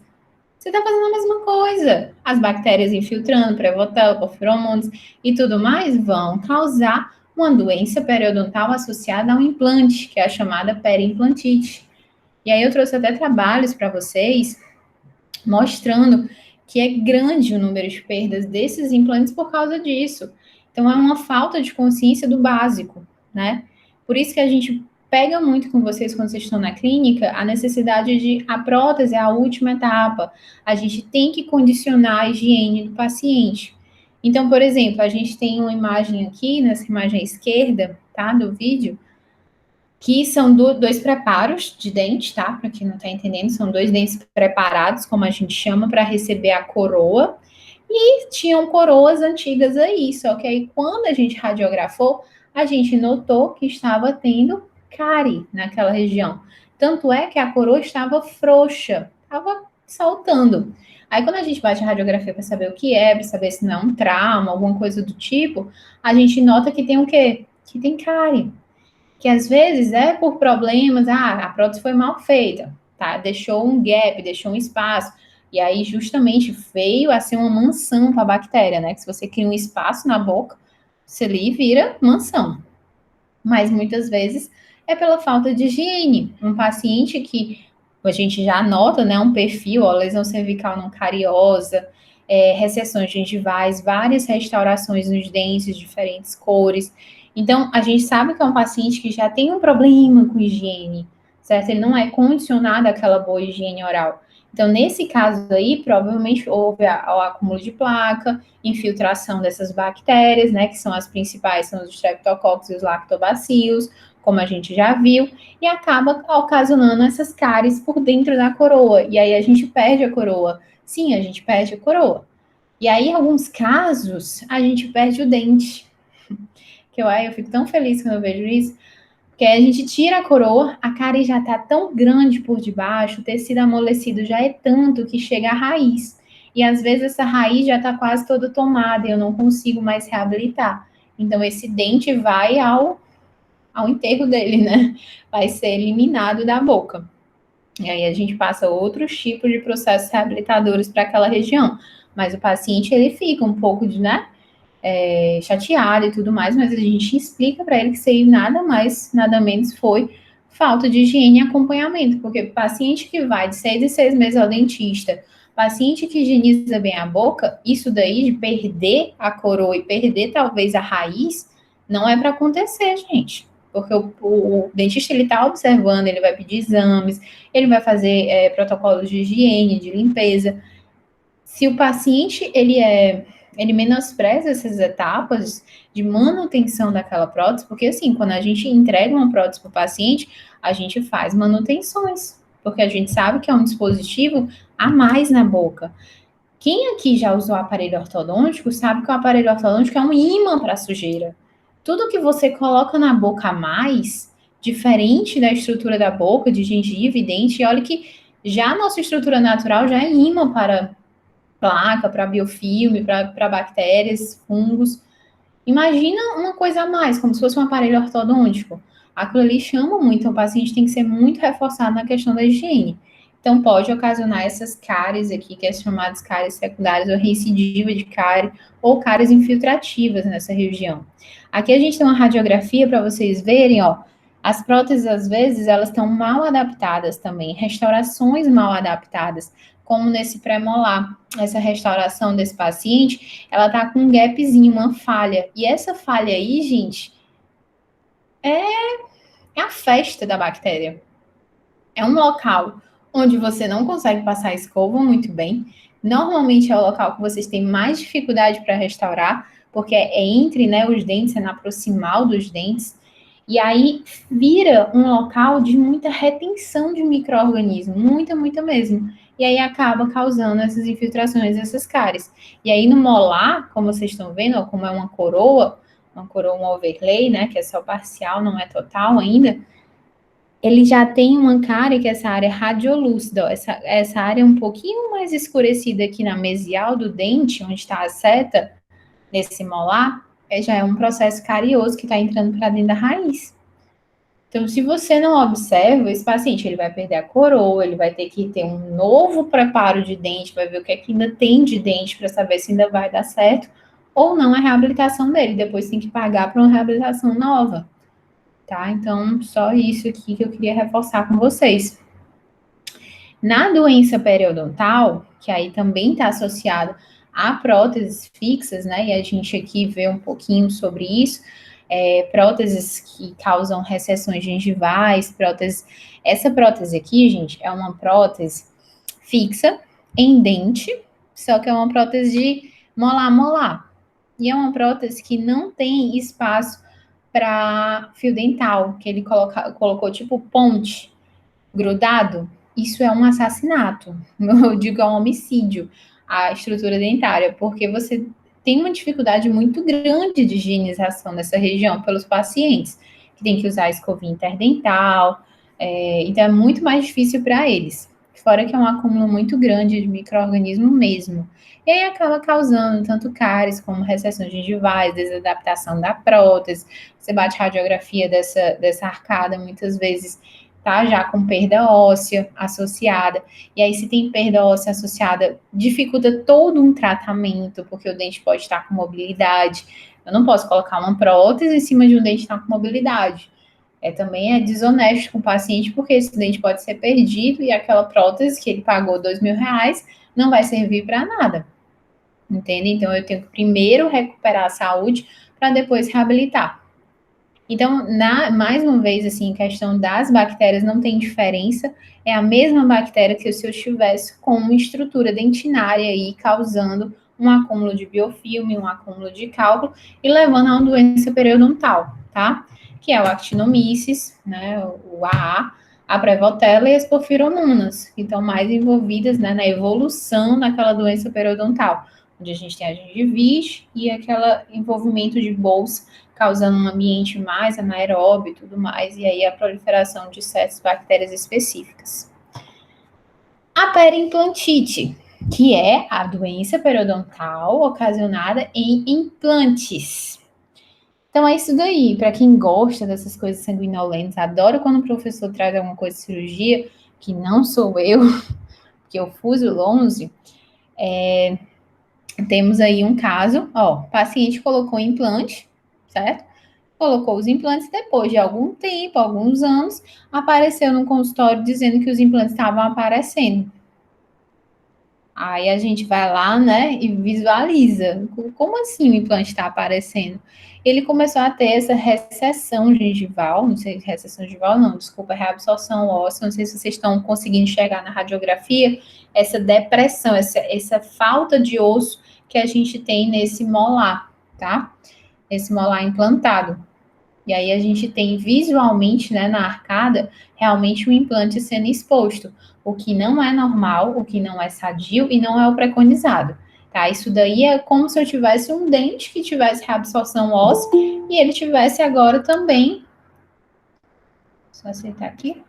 A: você está fazendo a mesma coisa. As bactérias infiltrando, Prevotel, porfiromonas e tudo mais vão causar uma doença periodontal associada ao implante, que é a chamada periimplantite. E aí eu trouxe até trabalhos para vocês mostrando que é grande o número de perdas desses implantes por causa disso. Então é uma falta de consciência do básico, né? Por isso que a gente pega muito com vocês quando vocês estão na clínica a necessidade de a prótese é a última etapa. A gente tem que condicionar a higiene do paciente. Então, por exemplo, a gente tem uma imagem aqui, nessa imagem à esquerda, tá, do vídeo, que são dois preparos de dente, tá? Para quem não tá entendendo, são 2 dentes preparados, como a gente chama, para receber a coroa. E tinham coroas antigas aí, só que aí quando a gente radiografou, a gente notou que estava tendo cárie naquela região. Tanto é que a coroa estava frouxa, estava saltando. Aí, quando a gente bate a radiografia para saber o que é, para saber se não é um trauma, alguma coisa do tipo, a gente nota que tem o quê? Que tem cárie. Que às vezes é por problemas, a prótese foi mal feita, tá? Deixou um gap, deixou um espaço. E aí, justamente, veio a ser uma mansão para a bactéria, né? Que se você cria um espaço na boca, você ali vira mansão. Mas muitas vezes é pela falta de higiene. Um paciente que a gente já nota, né, um perfil, lesão cervical não cariosa, recessões gengivais, várias restaurações nos dentes, diferentes cores. Então, a gente sabe que é um paciente que já tem um problema com higiene, certo? Ele não é condicionado àquela boa higiene oral. Então, nesse caso aí, provavelmente houve o acúmulo de placa, infiltração dessas bactérias, né, que são as principais, são os streptococcus e os lactobacilos, como a gente já viu, e acaba ocasionando essas cáries por dentro da coroa, e aí a gente perde a coroa. Sim, a gente perde a coroa. E aí, em alguns casos, a gente perde o dente. Que eu fico tão feliz quando eu vejo isso, porque a gente tira a coroa, a cárie já tá tão grande por debaixo, o tecido amolecido já é tanto que chega à raiz. E às vezes essa raiz já tá quase toda tomada e eu não consigo mais reabilitar. Então esse dente vai ao enterro dele, né? Vai ser eliminado da boca. E aí a gente passa outros tipos de processos reabilitadores para aquela região. Mas o paciente, ele fica um pouco de, né, chateado e tudo mais, mas a gente explica para ele que isso aí nada mais, nada menos foi falta de higiene e acompanhamento, porque paciente que vai de 6 em 6 meses ao dentista, paciente que higieniza bem a boca, isso daí de perder a coroa e perder talvez a raiz, não é para acontecer, gente. Porque o dentista, ele está observando, ele vai pedir exames, ele vai fazer protocolos de higiene, de limpeza. Se o paciente, ele menospreza essas etapas de manutenção daquela prótese, porque assim, quando a gente entrega uma prótese para o paciente, a gente faz manutenções, porque a gente sabe que é um dispositivo a mais na boca. Quem aqui já usou aparelho ortodôntico sabe que o aparelho ortodôntico é um imã para sujeira. Tudo que você coloca na boca a mais, diferente da estrutura da boca, de gengiva e dente, e olha que já a nossa estrutura natural já é imã para placa, para biofilme, para bactérias, fungos. Imagina uma coisa a mais, como se fosse um aparelho ortodôntico. Aquilo ali chama muito, então o paciente tem que ser muito reforçado na questão da higiene. Então, pode ocasionar essas cáries aqui, que é chamadas cáries secundárias, ou recidiva de cárie, ou cáries infiltrativas nessa região. Aqui a gente tem uma radiografia para vocês verem, ó. As próteses, às vezes, elas estão mal adaptadas também, restaurações mal adaptadas, como nesse pré-molar. Essa restauração desse paciente, ela tá com um gapzinho, uma falha. E essa falha aí, gente, é a festa da bactéria. É um local onde você não consegue passar a escova muito bem. Normalmente é o local que vocês têm mais dificuldade para restaurar, porque é entre, né, os dentes, é na proximal dos dentes. E aí vira um local de muita retenção de micro-organismo, muita, muita mesmo. E aí acaba causando essas infiltrações, essas cáries. E aí no molar, como vocês estão vendo, ó, como é uma coroa, um overlay, né, que é só parcial, não é total ainda, ele já tem uma cárie, que é essa área radiolúcida, ó, essa área um pouquinho mais escurecida aqui na mesial do dente, onde está a seta, nesse molar, já é um processo carioso que está entrando para dentro da raiz. Então, se você não observa, esse paciente ele vai perder a coroa, ele vai ter que ter um novo preparo de dente, vai ver o que é que ainda tem de dente para saber se ainda vai dar certo ou não a reabilitação dele. Depois tem que pagar para uma reabilitação nova, tá? Então, só isso aqui que eu queria reforçar com vocês. Na doença periodontal, que aí também está associado a próteses fixas, né? E a gente aqui vê um pouquinho sobre isso. Próteses que causam recessões gengivais, próteses. Essa prótese aqui, gente, é uma prótese fixa em dente, só que é uma prótese de molar. E é uma prótese que não tem espaço para fio dental, que ele colocou tipo ponte grudado. Isso é um assassinato, eu digo é um homicídio, a estrutura dentária, porque você tem uma dificuldade muito grande de higienização nessa região pelos pacientes, que tem que usar escovinha interdental, então é muito mais difícil para eles. Fora que é um acúmulo muito grande de micro-organismo mesmo. E aí acaba causando tanto cáries como recessões gengivais, desadaptação da prótese. Você bate radiografia dessa arcada, muitas vezes tá já com perda óssea associada. E aí, se tem perda óssea associada, dificulta todo um tratamento, porque o dente pode estar com mobilidade. Eu não posso colocar uma prótese em cima de um dente que está com mobilidade. Também é desonesto com o paciente, porque esse dente pode ser perdido e aquela prótese que ele pagou R$ 2.000 não vai servir para nada. Entende? Então, eu tenho que primeiro recuperar a saúde para depois reabilitar. Então, mais uma vez, assim, a questão das bactérias não tem diferença, é a mesma bactéria que se eu estivesse com uma estrutura dentinária aí, causando um acúmulo de biofilme, um acúmulo de cálculo e levando a uma doença periodontal, tá? Que é o actinomyces, né, o AA, a Prevotella e as porfiromonas, que estão mais envolvidas, né, na evolução daquela doença periodontal, onde a gente tem a gengivite e aquele envolvimento de bolsa, causando um ambiente mais anaeróbio e tudo mais, e aí a proliferação de certas bactérias específicas. A periimplantite, que é a doença periodontal ocasionada em implantes. Então é isso daí, para quem gosta dessas coisas sanguinolentas, adora quando o professor traz alguma coisa de cirurgia, que não sou eu, que eu fuso longe, temos aí um caso, ó, o paciente colocou implante, certo? Colocou os implantes, depois de algum tempo, alguns anos, apareceu no consultório dizendo que os implantes estavam aparecendo. Aí a gente vai lá, né, e visualiza. Como assim o implante está aparecendo? Ele começou a ter essa recessão gengival, não sei, recessão gengival não, desculpa, reabsorção óssea, não sei se vocês estão conseguindo enxergar na radiografia, essa depressão, essa falta de osso que a gente tem nesse molar, tá? Esse molar implantado. E aí a gente tem visualmente, né, na arcada, realmente o implante sendo exposto, o que não é normal, o que não é sadio e não é o preconizado, tá? Isso daí é como se eu tivesse um dente que tivesse reabsorção óssea e ele tivesse agora também, só aceitar aqui,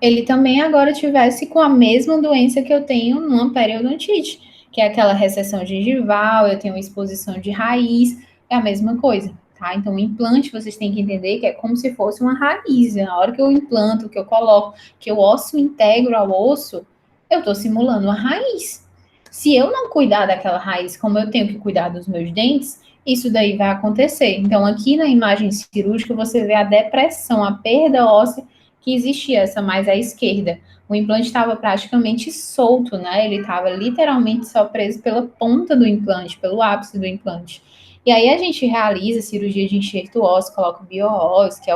A: ele também agora tivesse com a mesma doença que eu tenho numa periodontite, que é aquela recessão gengival, eu tenho exposição de raiz, é a mesma coisa, tá? Então, o implante, vocês têm que entender que é como se fosse uma raiz. Na hora que eu implanto, que eu coloco, que o osso integro ao osso, eu estou simulando uma raiz. Se eu não cuidar daquela raiz como eu tenho que cuidar dos meus dentes, isso daí vai acontecer. Então, aqui na imagem cirúrgica, você vê a depressão, a perda óssea que existia, essa mais à esquerda. O implante estava praticamente solto, né? Ele estava literalmente só preso pela ponta do implante, pelo ápice do implante. E aí a gente realiza cirurgia de enxerto ósseo, coloca o bioósseo, que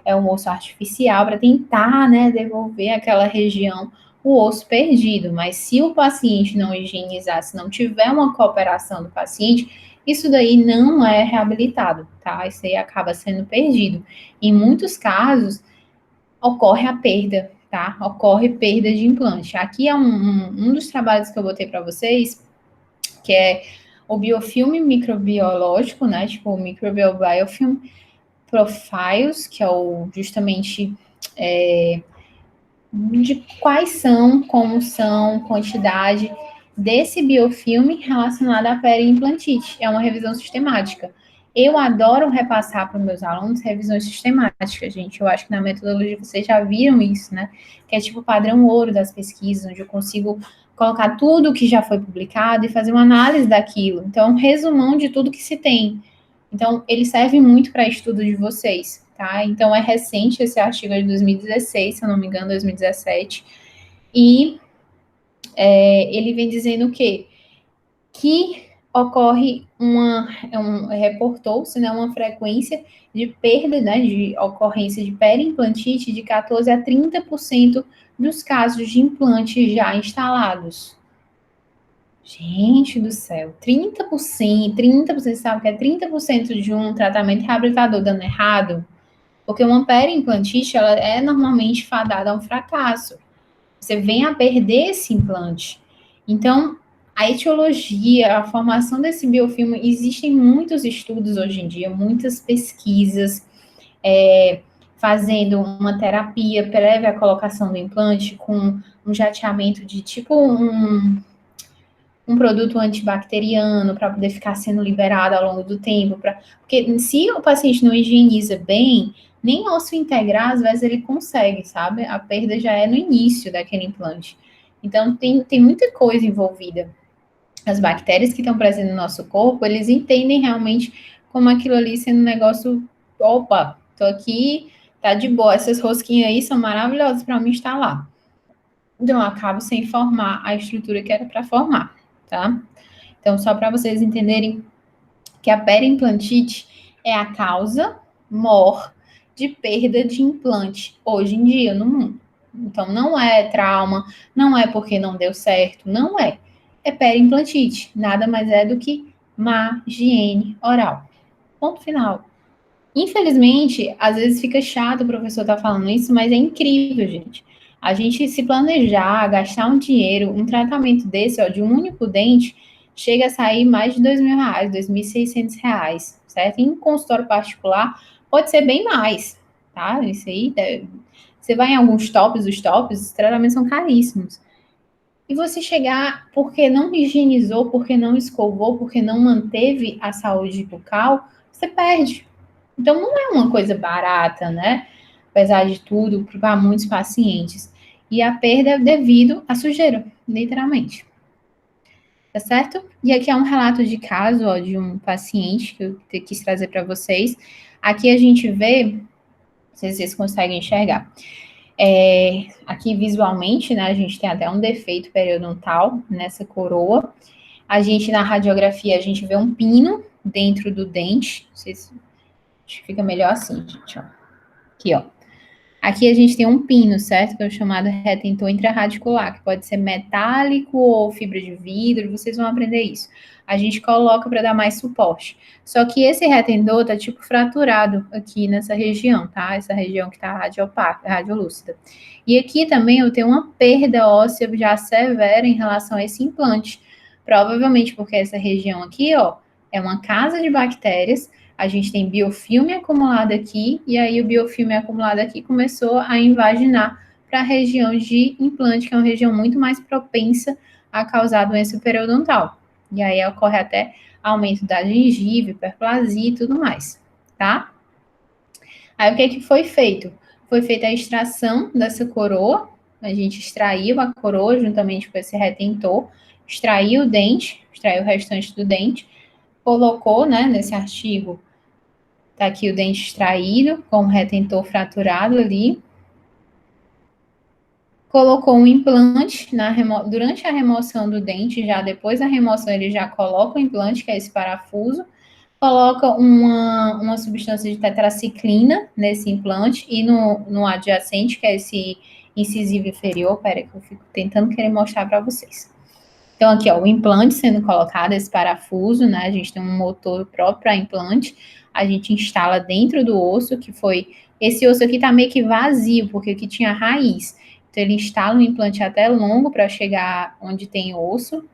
A: é um osso artificial, para tentar, né, devolver aquela região, o osso perdido. Mas se o paciente não higienizar, se não tiver uma cooperação do paciente, isso daí não é reabilitado, tá? Isso aí acaba sendo perdido. Em muitos casos, ocorre a perda, tá? Ocorre perda de implante. Aqui é um dos trabalhos que eu botei para vocês, que é o biofilme microbiológico, né? Tipo, o Microbial Biofilm Profiles, que é o justamente de quais são, como são, quantidade desse biofilme relacionado à periimplantite. É uma revisão sistemática. Eu adoro repassar para os meus alunos revisões sistemáticas, gente. Eu acho que na metodologia vocês já viram isso, né? Que é tipo o padrão ouro das pesquisas, onde eu consigo colocar tudo que já foi publicado e fazer uma análise daquilo. Então, um resumão de tudo que se tem. Então, ele serve muito para estudo de vocês, tá? Então, é recente esse artigo é de 2016, se eu não me engano, 2017. E ele vem dizendo o quê? Que ocorre reportou-se, né, uma frequência de perda, né, de ocorrência de periimplantite de 14 a 30% dos casos de implante já instalados. Gente do céu, 30%, sabe que é 30% de um tratamento reabilitador dando errado? Porque uma periimplantite, ela é normalmente fadada a um fracasso. Você vem a perder esse implante. Então, a etiologia, a formação desse biofilme, existem muitos estudos hoje em dia, muitas pesquisas, fazendo uma terapia prévia à colocação do implante com um jateamento de tipo um produto antibacteriano para poder ficar sendo liberado ao longo do tempo. Porque se o paciente não higieniza bem, nem osso integrar, às vezes ele consegue, sabe? A perda já é no início daquele implante. Então, tem muita coisa envolvida. As bactérias que estão presentes no nosso corpo, eles entendem realmente como aquilo ali sendo um negócio, opa, tô aqui, tá de boa, essas rosquinhas aí são maravilhosas para me instalar. Então, eu acabo sem formar a estrutura que era para formar, tá? Então, só para vocês entenderem que a periimplantite é a causa maior de perda de implante hoje em dia no mundo. Então, não é trauma, não é porque não deu certo, não é. É periimplantite, nada mais é do que má higiene oral. Ponto final. Infelizmente, às vezes fica chato o professor estar falando isso, mas é incrível, gente. A gente se planejar, gastar um dinheiro, um tratamento desse, ó, de um único dente, chega a sair mais de R$ 2.000, R$ 2.600, certo? Em um consultório particular, pode ser bem mais, tá? Isso aí, você vai em alguns tops, os tops, os tratamentos são caríssimos. E você chegar porque não higienizou, porque não escovou, porque não manteve a saúde bucal, você perde. Então, não é uma coisa barata, né? apesar de tudo, para muitos pacientes. E a perda é devido à sujeira, literalmente. Tá certo? E aqui é um relato de caso, ó, de um paciente que eu quis trazer para vocês. Aqui a gente vê, não sei se vocês conseguem enxergar. Aqui visualmente, né, a gente tem até um defeito periodontal nessa coroa. A gente, na radiografia, a gente vê um pino dentro do dente. Não sei se acho que fica melhor assim, gente, ó. Aqui, ó. Aqui a gente tem um pino, certo? Que é o chamado retentor intraradicular, que pode ser metálico ou fibra de vidro, vocês vão aprender isso. A gente coloca para dar mais suporte. Só que esse retentor tá tipo fraturado aqui nessa região, tá? Essa região que tá radiolúcida. E aqui também eu tenho uma perda óssea já severa em relação a esse implante. Provavelmente porque essa região aqui, ó, é uma casa de bactérias. A gente tem biofilme acumulado aqui, e aí o biofilme acumulado aqui começou a invaginar para a região de implante, que é uma região muito mais propensa a causar doença periodontal. E aí ocorre até aumento da gengiva, hiperplasia e tudo mais, tá? Aí o que foi feito? Foi feita a extração dessa coroa, a gente extraiu a coroa juntamente com esse retentor, extraiu o dente, extraiu o restante do dente, colocou, né, nesse artigo, tá aqui o dente extraído, com o retentor fraturado ali. Colocou um implante durante a remoção do dente, já depois da remoção ele já coloca o implante, que é esse parafuso, coloca uma substância de tetraciclina nesse implante e no adjacente, que é esse incisivo inferior, peraí que eu fico tentando querer mostrar para vocês. Então, aqui, ó, o implante sendo colocado, esse parafuso, né? A gente tem um motor próprio para implante, a gente instala dentro do osso, que foi. Esse osso aqui tá meio que vazio, porque aqui tinha raiz. Então, ele instala um implante até longo para chegar onde tem osso.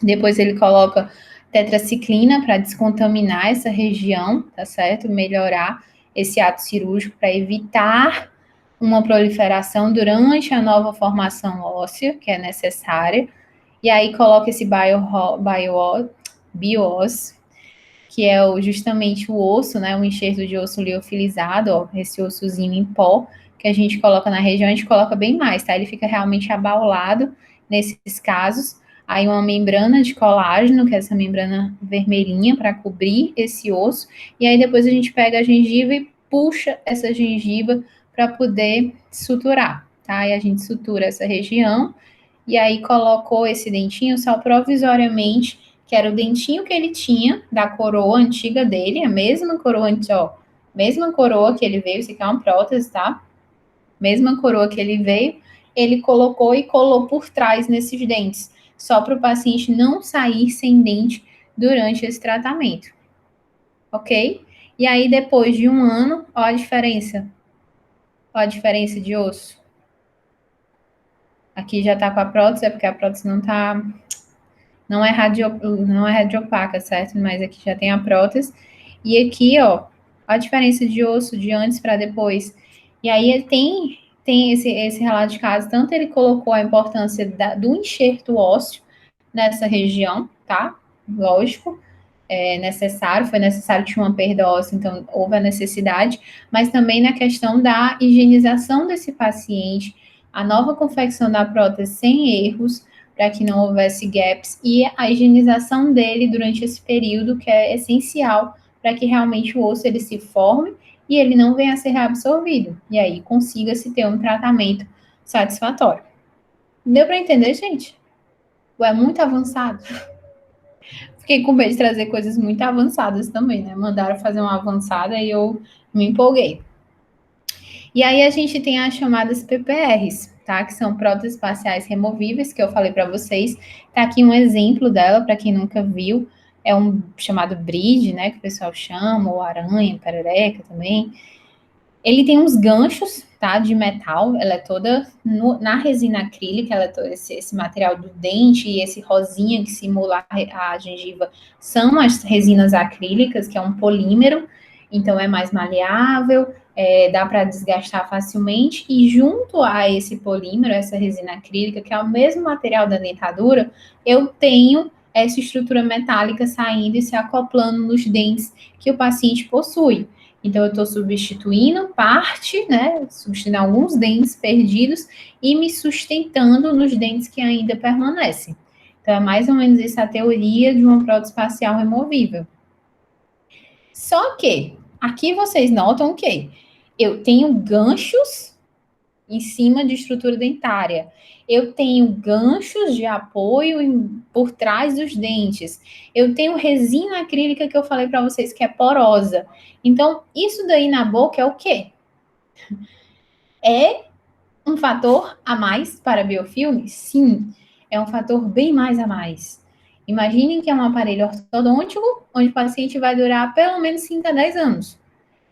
A: Depois, ele coloca tetraciclina para descontaminar essa região, tá certo? Melhorar esse ato cirúrgico para evitar uma proliferação durante a nova formação óssea, que é necessária. E aí coloca esse BIOS, que é justamente o osso, né, um enxerto de osso liofilizado, ó, esse ossozinho em pó, que a gente coloca na região, a gente coloca bem mais, tá? Ele fica realmente abaulado nesses casos. Aí uma membrana de colágeno, que é essa membrana vermelhinha, para cobrir esse osso. E aí depois a gente pega a gengiva e puxa essa gengiva para poder suturar, tá? E a gente sutura essa região. E aí colocou esse dentinho só provisoriamente, que era o dentinho que ele tinha da coroa antiga dele, a mesma coroa, ó, mesma coroa que ele veio, isso aqui é uma prótese, tá? Mesma coroa que ele veio, ele colocou e colou por trás nesses dentes, só para o paciente não sair sem dente durante esse tratamento, ok? E aí depois de um ano, ó a diferença de osso. Aqui já tá com a prótese, é porque a prótese não é radiopaca, certo? Mas aqui já tem a prótese. E aqui, ó, a diferença de osso de antes para depois. E aí tem esse relato de caso, tanto ele colocou a importância do enxerto ósseo nessa região, tá? Lógico, foi necessário, tinha uma perda óssea, então houve a necessidade, mas também na questão da higienização desse paciente, a nova confecção da prótese sem erros, para que não houvesse gaps, e a higienização dele durante esse período, que é essencial para que realmente o osso ele se forme e ele não venha a ser reabsorvido, e aí consiga-se ter um tratamento satisfatório. Deu para entender, gente? Ou é muito avançado? Fiquei com medo de trazer coisas muito avançadas também, né? Mandaram fazer uma avançada e eu me empolguei. E aí a gente tem as chamadas PPRs, tá? Que são próteses faciais removíveis, que eu falei para vocês. Tá aqui um exemplo dela, para quem nunca viu. É um chamado bridge, né? Que o pessoal chama, ou aranha, perereca também. Ele tem uns ganchos, tá? De metal. Ela é toda na resina acrílica. Ela é todo esse material do dente e esse rosinha que simula a gengiva são as resinas acrílicas, que é um polímero. Então, é mais maleável, dá para desgastar facilmente. E junto a esse polímero, essa resina acrílica, que é o mesmo material da dentadura, eu tenho essa estrutura metálica saindo e se acoplando nos dentes que o paciente possui. Então, eu estou substituindo parte, né? Substituindo alguns dentes perdidos e me sustentando nos dentes que ainda permanecem. Então, é mais ou menos essa a teoria de uma prótese facial removível. Só que, aqui vocês notam que eu tenho ganchos em cima de estrutura dentária. Eu tenho ganchos de apoio por trás dos dentes. Eu tenho resina acrílica que eu falei para vocês que é porosa. Então, isso daí na boca é o quê? É um fator a mais para biofilme? Sim, é um fator bem mais a mais. Imaginem que é um aparelho ortodôntico, onde o paciente vai durar pelo menos 5 a 10 anos.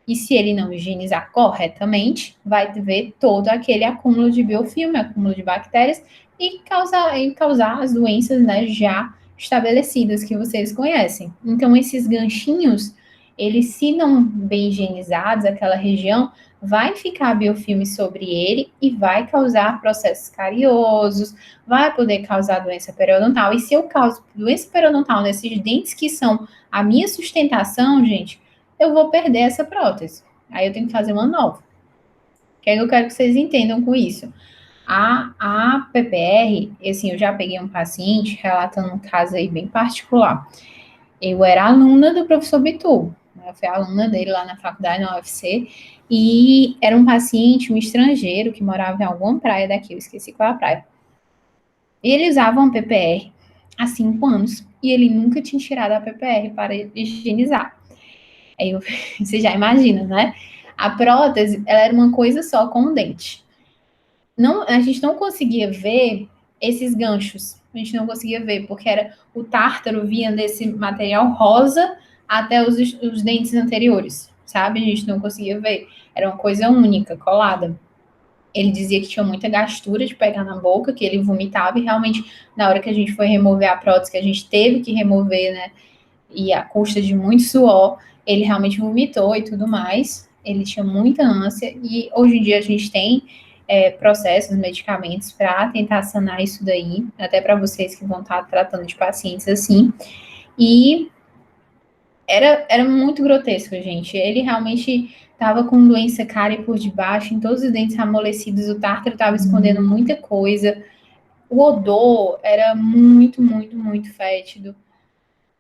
A: E se ele não higienizar corretamente, vai ver todo aquele acúmulo de biofilme, acúmulo de bactérias e causar as doenças, né, já estabelecidas que vocês conhecem. Então, esses ganchinhos, eles, se não bem higienizados, aquela região, vai ficar biofilme sobre ele e vai causar processos cariosos, vai poder causar doença periodontal. E se eu causo doença periodontal nesses dentes que são a minha sustentação, gente, eu vou perder essa prótese. Aí eu tenho que fazer uma nova. O que é que eu quero que vocês entendam com isso? A PPR, assim, eu já peguei um paciente relatando um caso aí bem particular. Eu era aluna do professor Bitu, né? Eu fui aluna dele lá na faculdade, na UFC, e era um paciente, um estrangeiro, que morava em alguma praia daqui, eu esqueci qual é a praia. E ele usava uma PPR há 5 anos, e ele nunca tinha tirado a PPR para higienizar. Aí você já imagina, né? A prótese, ela era uma coisa só com o dente. Não, a gente não conseguia ver esses ganchos. A gente não conseguia ver, porque era o tártaro vinha desse material rosa até os dentes anteriores, sabe? A gente não conseguia ver. Era uma coisa única, colada. Ele dizia que tinha muita gastura de pegar na boca, que ele vomitava, e realmente, na hora que a gente foi remover a prótese, que a gente teve que remover, né? E à custa de muito suor, ele realmente vomitou e tudo mais. Ele tinha muita ânsia e hoje em dia a gente tem processos, medicamentos para tentar sanar isso daí, até para vocês que vão estar tratando de pacientes assim. E era muito grotesco, gente. Ele realmente estava com doença cárie por debaixo, em todos os dentes amolecidos, o tártaro estava escondendo muita coisa. O odor era muito, muito, muito fétido.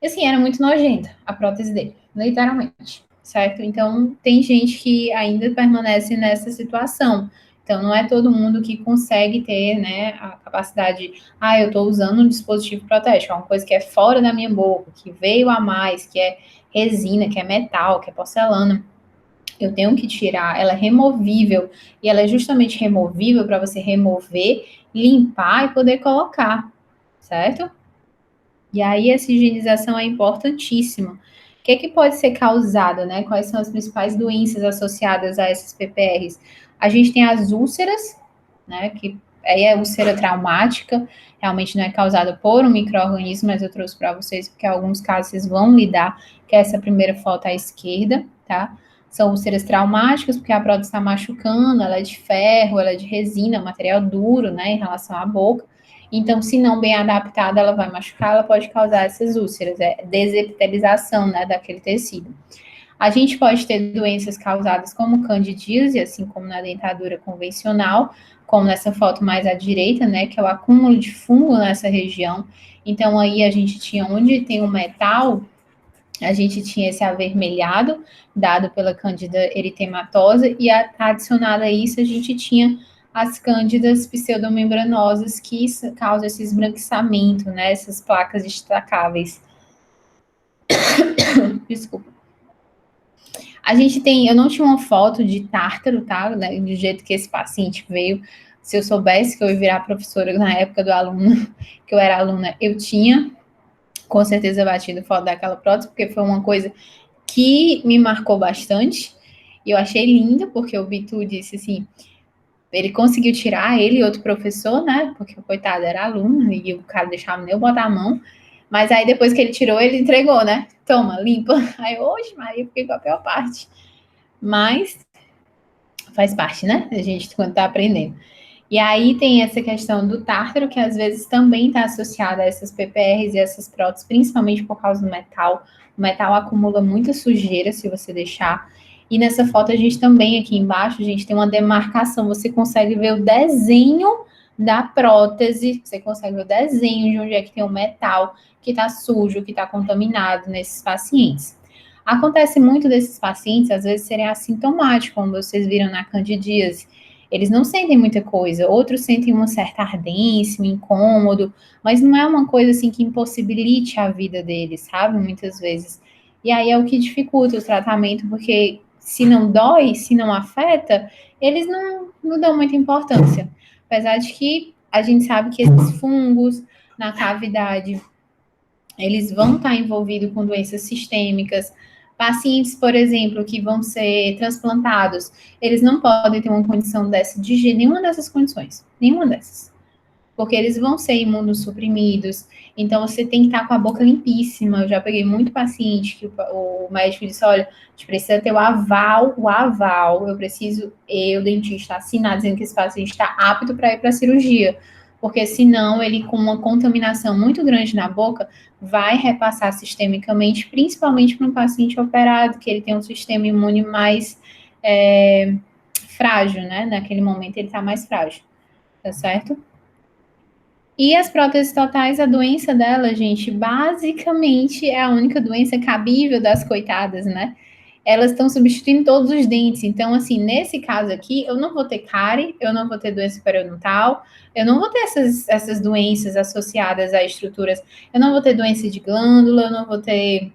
A: E assim, era muito nojenta a prótese dele, literalmente, certo? Então, tem gente que ainda permanece nessa situação. Então, não é todo mundo que consegue ter, né, a capacidade, eu estou usando um dispositivo protético, é uma coisa que é fora da minha boca, que veio a mais, que é resina, que é metal, que é porcelana. Eu tenho que tirar, ela é removível, e ela é justamente removível para você remover, limpar e poder colocar, certo? E aí essa higienização é importantíssima. O que pode ser causado, né? Quais são as principais doenças associadas a essas PPRs? A gente tem as úlceras, né? Que aí é úlcera traumática, realmente não é causada por um micro-organismo, mas eu trouxe para vocês, porque em alguns casos vocês vão lidar, que é essa primeira foto à esquerda, tá? São úlceras traumáticas, porque a prótese está machucando, ela é de ferro, ela é de resina, material duro, né, em relação à boca. Então, se não bem adaptada, ela vai machucar, ela pode causar essas úlceras, desepitelização, né, daquele tecido. A gente pode ter doenças causadas como candidíase, assim como na dentadura convencional, como nessa foto mais à direita, né, que é o acúmulo de fungo nessa região. Então, aí a gente tinha, onde tem o metal, a gente tinha esse avermelhado, dado pela Candida eritematosa, e adicionado a isso, a gente tinha as cândidas pseudomembranosas, que causam esse esbranquiçamento, né, essas placas destacáveis. Desculpa. A gente tem, eu não tinha uma foto de tártaro, tá, né, do jeito que esse paciente veio. Se eu soubesse que eu ia virar professora na época do aluno, que eu era aluna, eu tinha, com certeza, batido foto daquela prótese, porque foi uma coisa que me marcou bastante. E eu achei linda, porque o Bitu disse assim, ele conseguiu tirar, ele e outro professor, né? Porque o coitado era aluno e o cara deixava nem eu botar a mão. Mas aí depois que ele tirou, ele entregou, né? Toma, limpa. Aí, oxe, Maria, fiquei com a pior parte. Mas faz parte, né? A gente quando tá aprendendo. E aí tem essa questão do tártaro, que às vezes também está associada a essas PPRs e essas próteses, principalmente por causa do metal. O metal acumula muita sujeira se você deixar. E nessa foto a gente também, aqui embaixo, a gente tem uma demarcação, você consegue ver o desenho da prótese, você consegue ver o desenho de onde é que tem o metal que está sujo, que está contaminado nesses pacientes. Acontece muito desses pacientes, às vezes, serem assintomáticos, como vocês viram na candidíase. Eles não sentem muita coisa, outros sentem uma certa ardência, um incômodo, mas não é uma coisa assim que impossibilite a vida deles, sabe? Muitas vezes. E aí é o que dificulta o tratamento, porque se não dói, se não afeta, eles não dão muita importância. Apesar de que a gente sabe que esses fungos na cavidade, eles vão estar envolvidos com doenças sistêmicas. Pacientes, por exemplo, que vão ser transplantados, eles não podem ter uma condição dessa, de nenhuma dessas condições, nenhuma dessas. Porque eles vão ser imunossuprimidos, então você tem que estar com a boca limpíssima. Eu já peguei muito paciente que o médico disse, olha, a gente precisa ter o aval, eu, dentista, assinar dizendo que esse paciente está apto para ir para a cirurgia, porque senão ele, com uma contaminação muito grande na boca, vai repassar sistemicamente, principalmente para um paciente operado, que ele tem um sistema imune mais frágil, né? Naquele momento ele está mais frágil, tá certo? E as próteses totais, a doença dela, gente, basicamente é a única doença cabível das coitadas, né? Elas estão substituindo todos os dentes. Então, assim, nesse caso aqui, eu não vou ter cárie, eu não vou ter doença periodontal, eu não vou ter essas doenças associadas a estruturas, eu não vou ter doença de glândula, eu não vou ter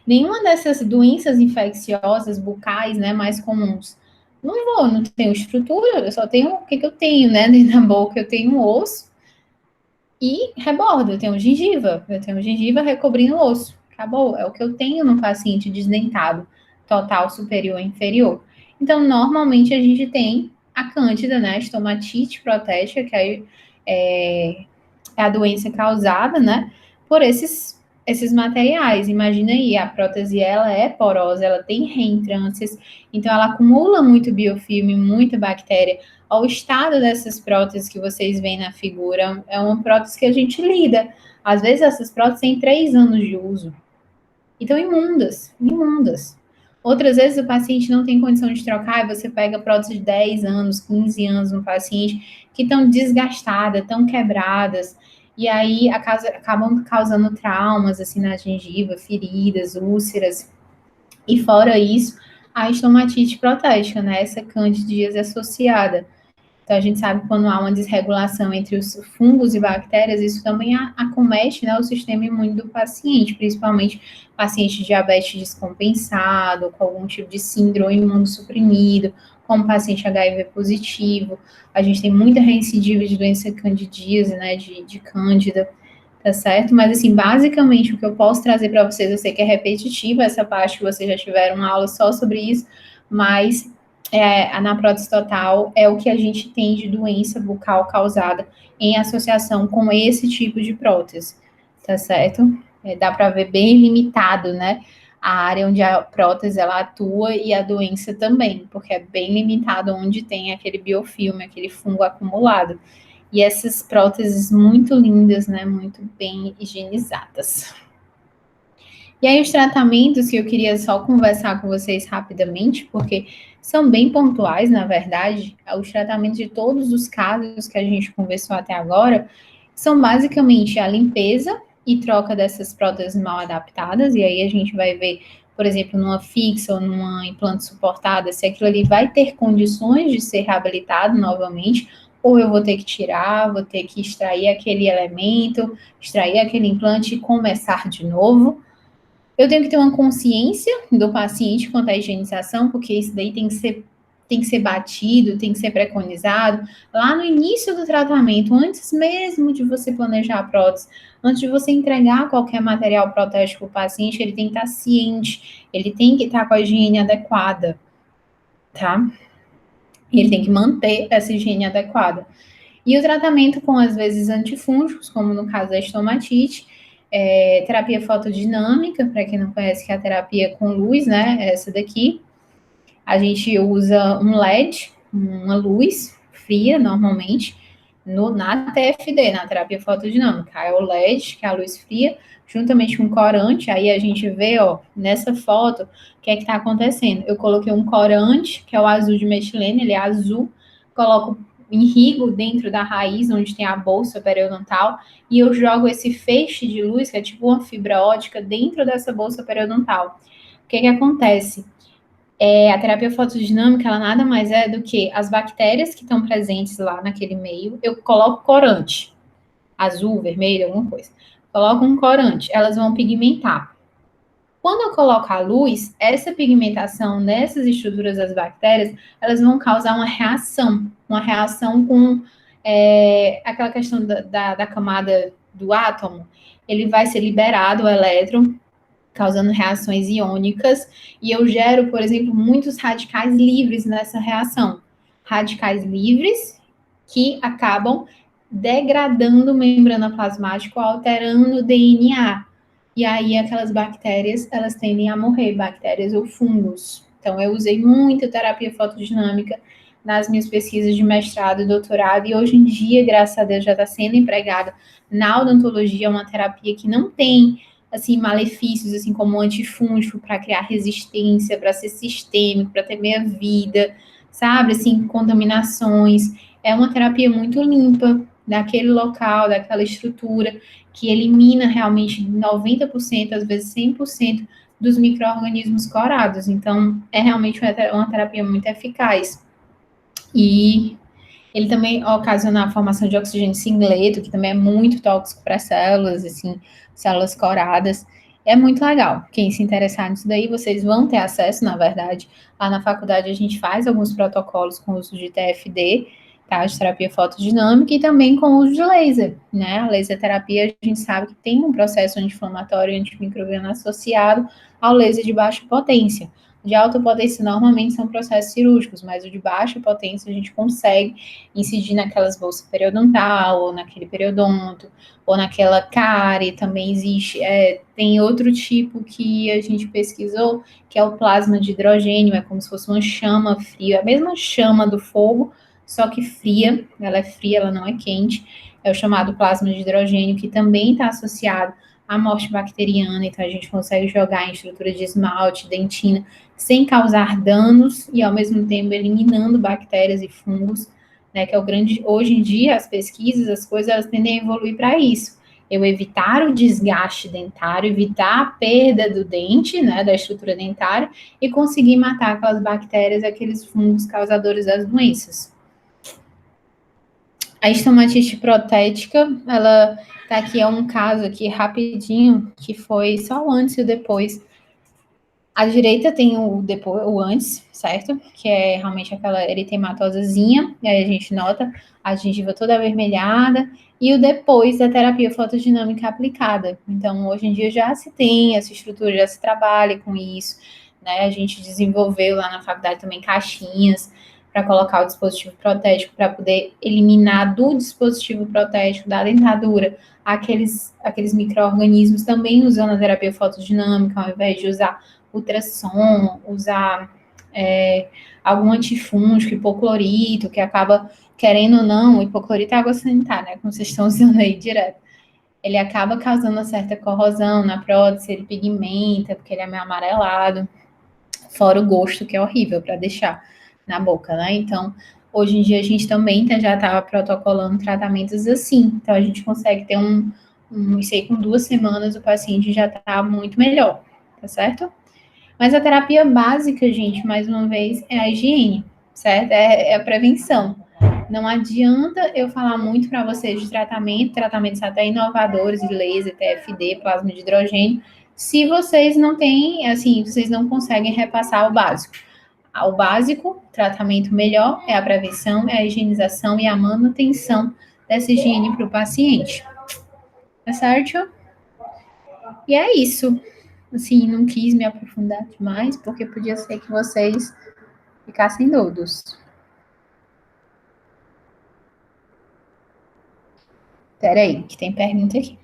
A: nenhuma dessas doenças infecciosas bucais, né, mais comuns. Não tenho estrutura, eu só tenho o que eu tenho, né, dentro da boca, eu tenho um osso e rebordo, eu tenho gengiva recobrindo o osso. Acabou, é o que eu tenho no paciente desdentado, total superior e inferior. Então, normalmente a gente tem a cândida, né, estomatite protética, que é a doença causada, né, por esses materiais. Imagina aí, a prótese, ela é porosa, ela tem reentrâncias, então ela acumula muito biofilme, muita bactéria. O estado dessas próteses que vocês veem na figura é uma prótese que a gente lida. Às vezes essas próteses têm 3 anos de uso. Então, imundas. Outras vezes o paciente não tem condição de trocar e você pega próteses de 10 anos, 15 anos no paciente que estão desgastadas, estão quebradas, e aí acabam causando traumas assim na gengiva, feridas, úlceras. E fora isso, a estomatite protética, né? Essa candidíase associada. Então, a gente sabe que quando há uma desregulação entre os fungos e bactérias, isso também acomete, né, o sistema imune do paciente, principalmente paciente de diabetes descompensado, com algum tipo de síndrome imunossuprimido, como paciente HIV positivo. A gente tem muita recidiva de doença candidíase, né, de cândida, tá certo? Mas, assim, basicamente, o que eu posso trazer para vocês, eu sei que é repetitivo essa parte, que vocês já tiveram uma aula só sobre isso, mas na prótese total é o que a gente tem de doença bucal causada em associação com esse tipo de prótese, tá certo? Dá para ver bem limitado, né? A área onde a prótese ela atua e a doença também, porque é bem limitado onde tem aquele biofilme, aquele fungo acumulado. E essas próteses muito lindas, né? Muito bem higienizadas. E aí, os tratamentos que eu queria só conversar com vocês rapidamente, porque são bem pontuais, na verdade, os tratamentos de todos os casos que a gente conversou até agora, são basicamente a limpeza e troca dessas próteses mal adaptadas, e aí a gente vai ver, por exemplo, numa fixa ou numa implante suportada, se aquilo ali vai ter condições de ser reabilitado novamente, ou eu vou ter que tirar, vou ter que extrair aquele elemento, extrair aquele implante e começar de novo. Eu tenho que ter uma consciência do paciente quanto à higienização, porque isso daí tem que ser batido, tem que ser preconizado lá no início do tratamento, antes mesmo de você planejar a prótese, antes de você entregar qualquer material protético para o paciente, ele tem que estar ciente, ele tem que estar com a higiene adequada, tá? E ele tem que manter essa higiene adequada. E o tratamento com, às vezes, antifúngicos, como no caso da estomatite, terapia fotodinâmica, para quem não conhece, que é a terapia com luz, né? Essa daqui. A gente usa um LED, uma luz fria, normalmente, na TFD, na terapia fotodinâmica. É o LED, que é a luz fria, juntamente com o corante. Aí a gente vê, ó, nessa foto, o que é que está acontecendo. Eu coloquei um corante, que é o azul de metilene, ele é azul, coloco irrigo dentro da raiz, onde tem a bolsa periodontal, e eu jogo esse feixe de luz, que é tipo uma fibra ótica, dentro dessa bolsa periodontal. O que é que acontece? A terapia fotodinâmica, ela nada mais é do que as bactérias que estão presentes lá naquele meio, eu coloco corante, azul, vermelho, alguma coisa. Coloco um corante, elas vão pigmentar. Quando eu coloco a luz, essa pigmentação nessas estruturas das bactérias, elas vão causar uma reação com aquela questão da camada do átomo, ele vai ser liberado o elétron, causando reações iônicas, e eu gero, por exemplo, muitos radicais livres nessa reação. Radicais livres que acabam degradando membrana plasmática, alterando o DNA. E aí aquelas bactérias, elas tendem a morrer, bactérias ou fungos. Então eu usei muito terapia fotodinâmica nas minhas pesquisas de mestrado e doutorado, e hoje em dia, graças a Deus, já está sendo empregada na odontologia, uma terapia que não tem assim, malefícios, assim, como antifúngico, para criar resistência, para ser sistêmico, para ter meia-vida, sabe? Assim, contaminações. É uma terapia muito limpa daquele local, daquela estrutura, que elimina realmente 90%, às vezes 100% dos micro-organismos corados. Então, é realmente uma terapia muito eficaz. E ele também ocasiona a formação de oxigênio singleto, que também é muito tóxico para células, assim, células coradas. É muito legal. Quem se interessar nisso daí, vocês vão ter acesso, na verdade. Lá na faculdade a gente faz alguns protocolos com o uso de TFD, tá? De terapia fotodinâmica, e também com o uso de laser, né? A laser terapia, a gente sabe que tem um processo anti-inflamatório e antimicrobiano associado ao laser de baixa potência. De alta potência, normalmente são processos cirúrgicos, mas o de baixa potência a gente consegue incidir naquelas bolsas periodontal, ou naquele periodonto, ou naquela cárie, também existe. Tem outro tipo que a gente pesquisou, que é o plasma de hidrogênio, é como se fosse uma chama fria, a mesma chama do fogo, só que fria, ela é fria, ela não é quente, é o chamado plasma de hidrogênio, que também está associado à morte bacteriana, então a gente consegue jogar em estrutura de esmalte, dentina, sem causar danos e ao mesmo tempo eliminando bactérias e fungos, né, que é o grande, hoje em dia as pesquisas, as coisas, elas tendem a evoluir para isso. Eu evitar o desgaste dentário, evitar a perda do dente, né, da estrutura dentária, e conseguir matar aquelas bactérias, aqueles fungos causadores das doenças. A estomatite protética, ela tá aqui, é um caso aqui rapidinho, que foi só o antes e o depois. A direita tem o depois, o antes, certo? Que é realmente aquela eritematosazinha, e aí a gente nota a gengiva toda avermelhada, e o depois da terapia fotodinâmica aplicada. Então, hoje em dia já se tem essa estrutura, já se trabalha com isso, né? A gente desenvolveu lá na faculdade também caixinhas para colocar o dispositivo protético, para poder eliminar do dispositivo protético, da dentadura, aqueles micro-organismos, também usando a terapia fotodinâmica, ao invés de usar ultrassom, usar algum antifúngico, hipoclorito, que acaba, querendo ou não, o hipoclorito é água sanitária, né, como vocês estão usando aí direto. Ele acaba causando uma certa corrosão na prótese, ele pigmenta, porque ele é meio amarelado, fora o gosto, que é horrível para deixar na boca, né? Então, hoje em dia a gente também já estava protocolando tratamentos assim, então a gente consegue ter isso aí com 2 semanas o paciente já está muito melhor, tá certo? Mas a terapia básica, gente, mais uma vez, é a higiene, certo? É a prevenção. Não adianta eu falar muito para vocês de tratamentos até inovadores de laser, TFD, plasma de hidrogênio, se vocês não têm, assim, vocês não conseguem repassar o básico. O básico, tratamento melhor, é a prevenção, é a higienização e a manutenção dessa higiene para o paciente. Tá certo? E é isso. Assim, não quis me aprofundar demais, porque podia ser que vocês ficassem doidos. Peraí, que tem pergunta aqui.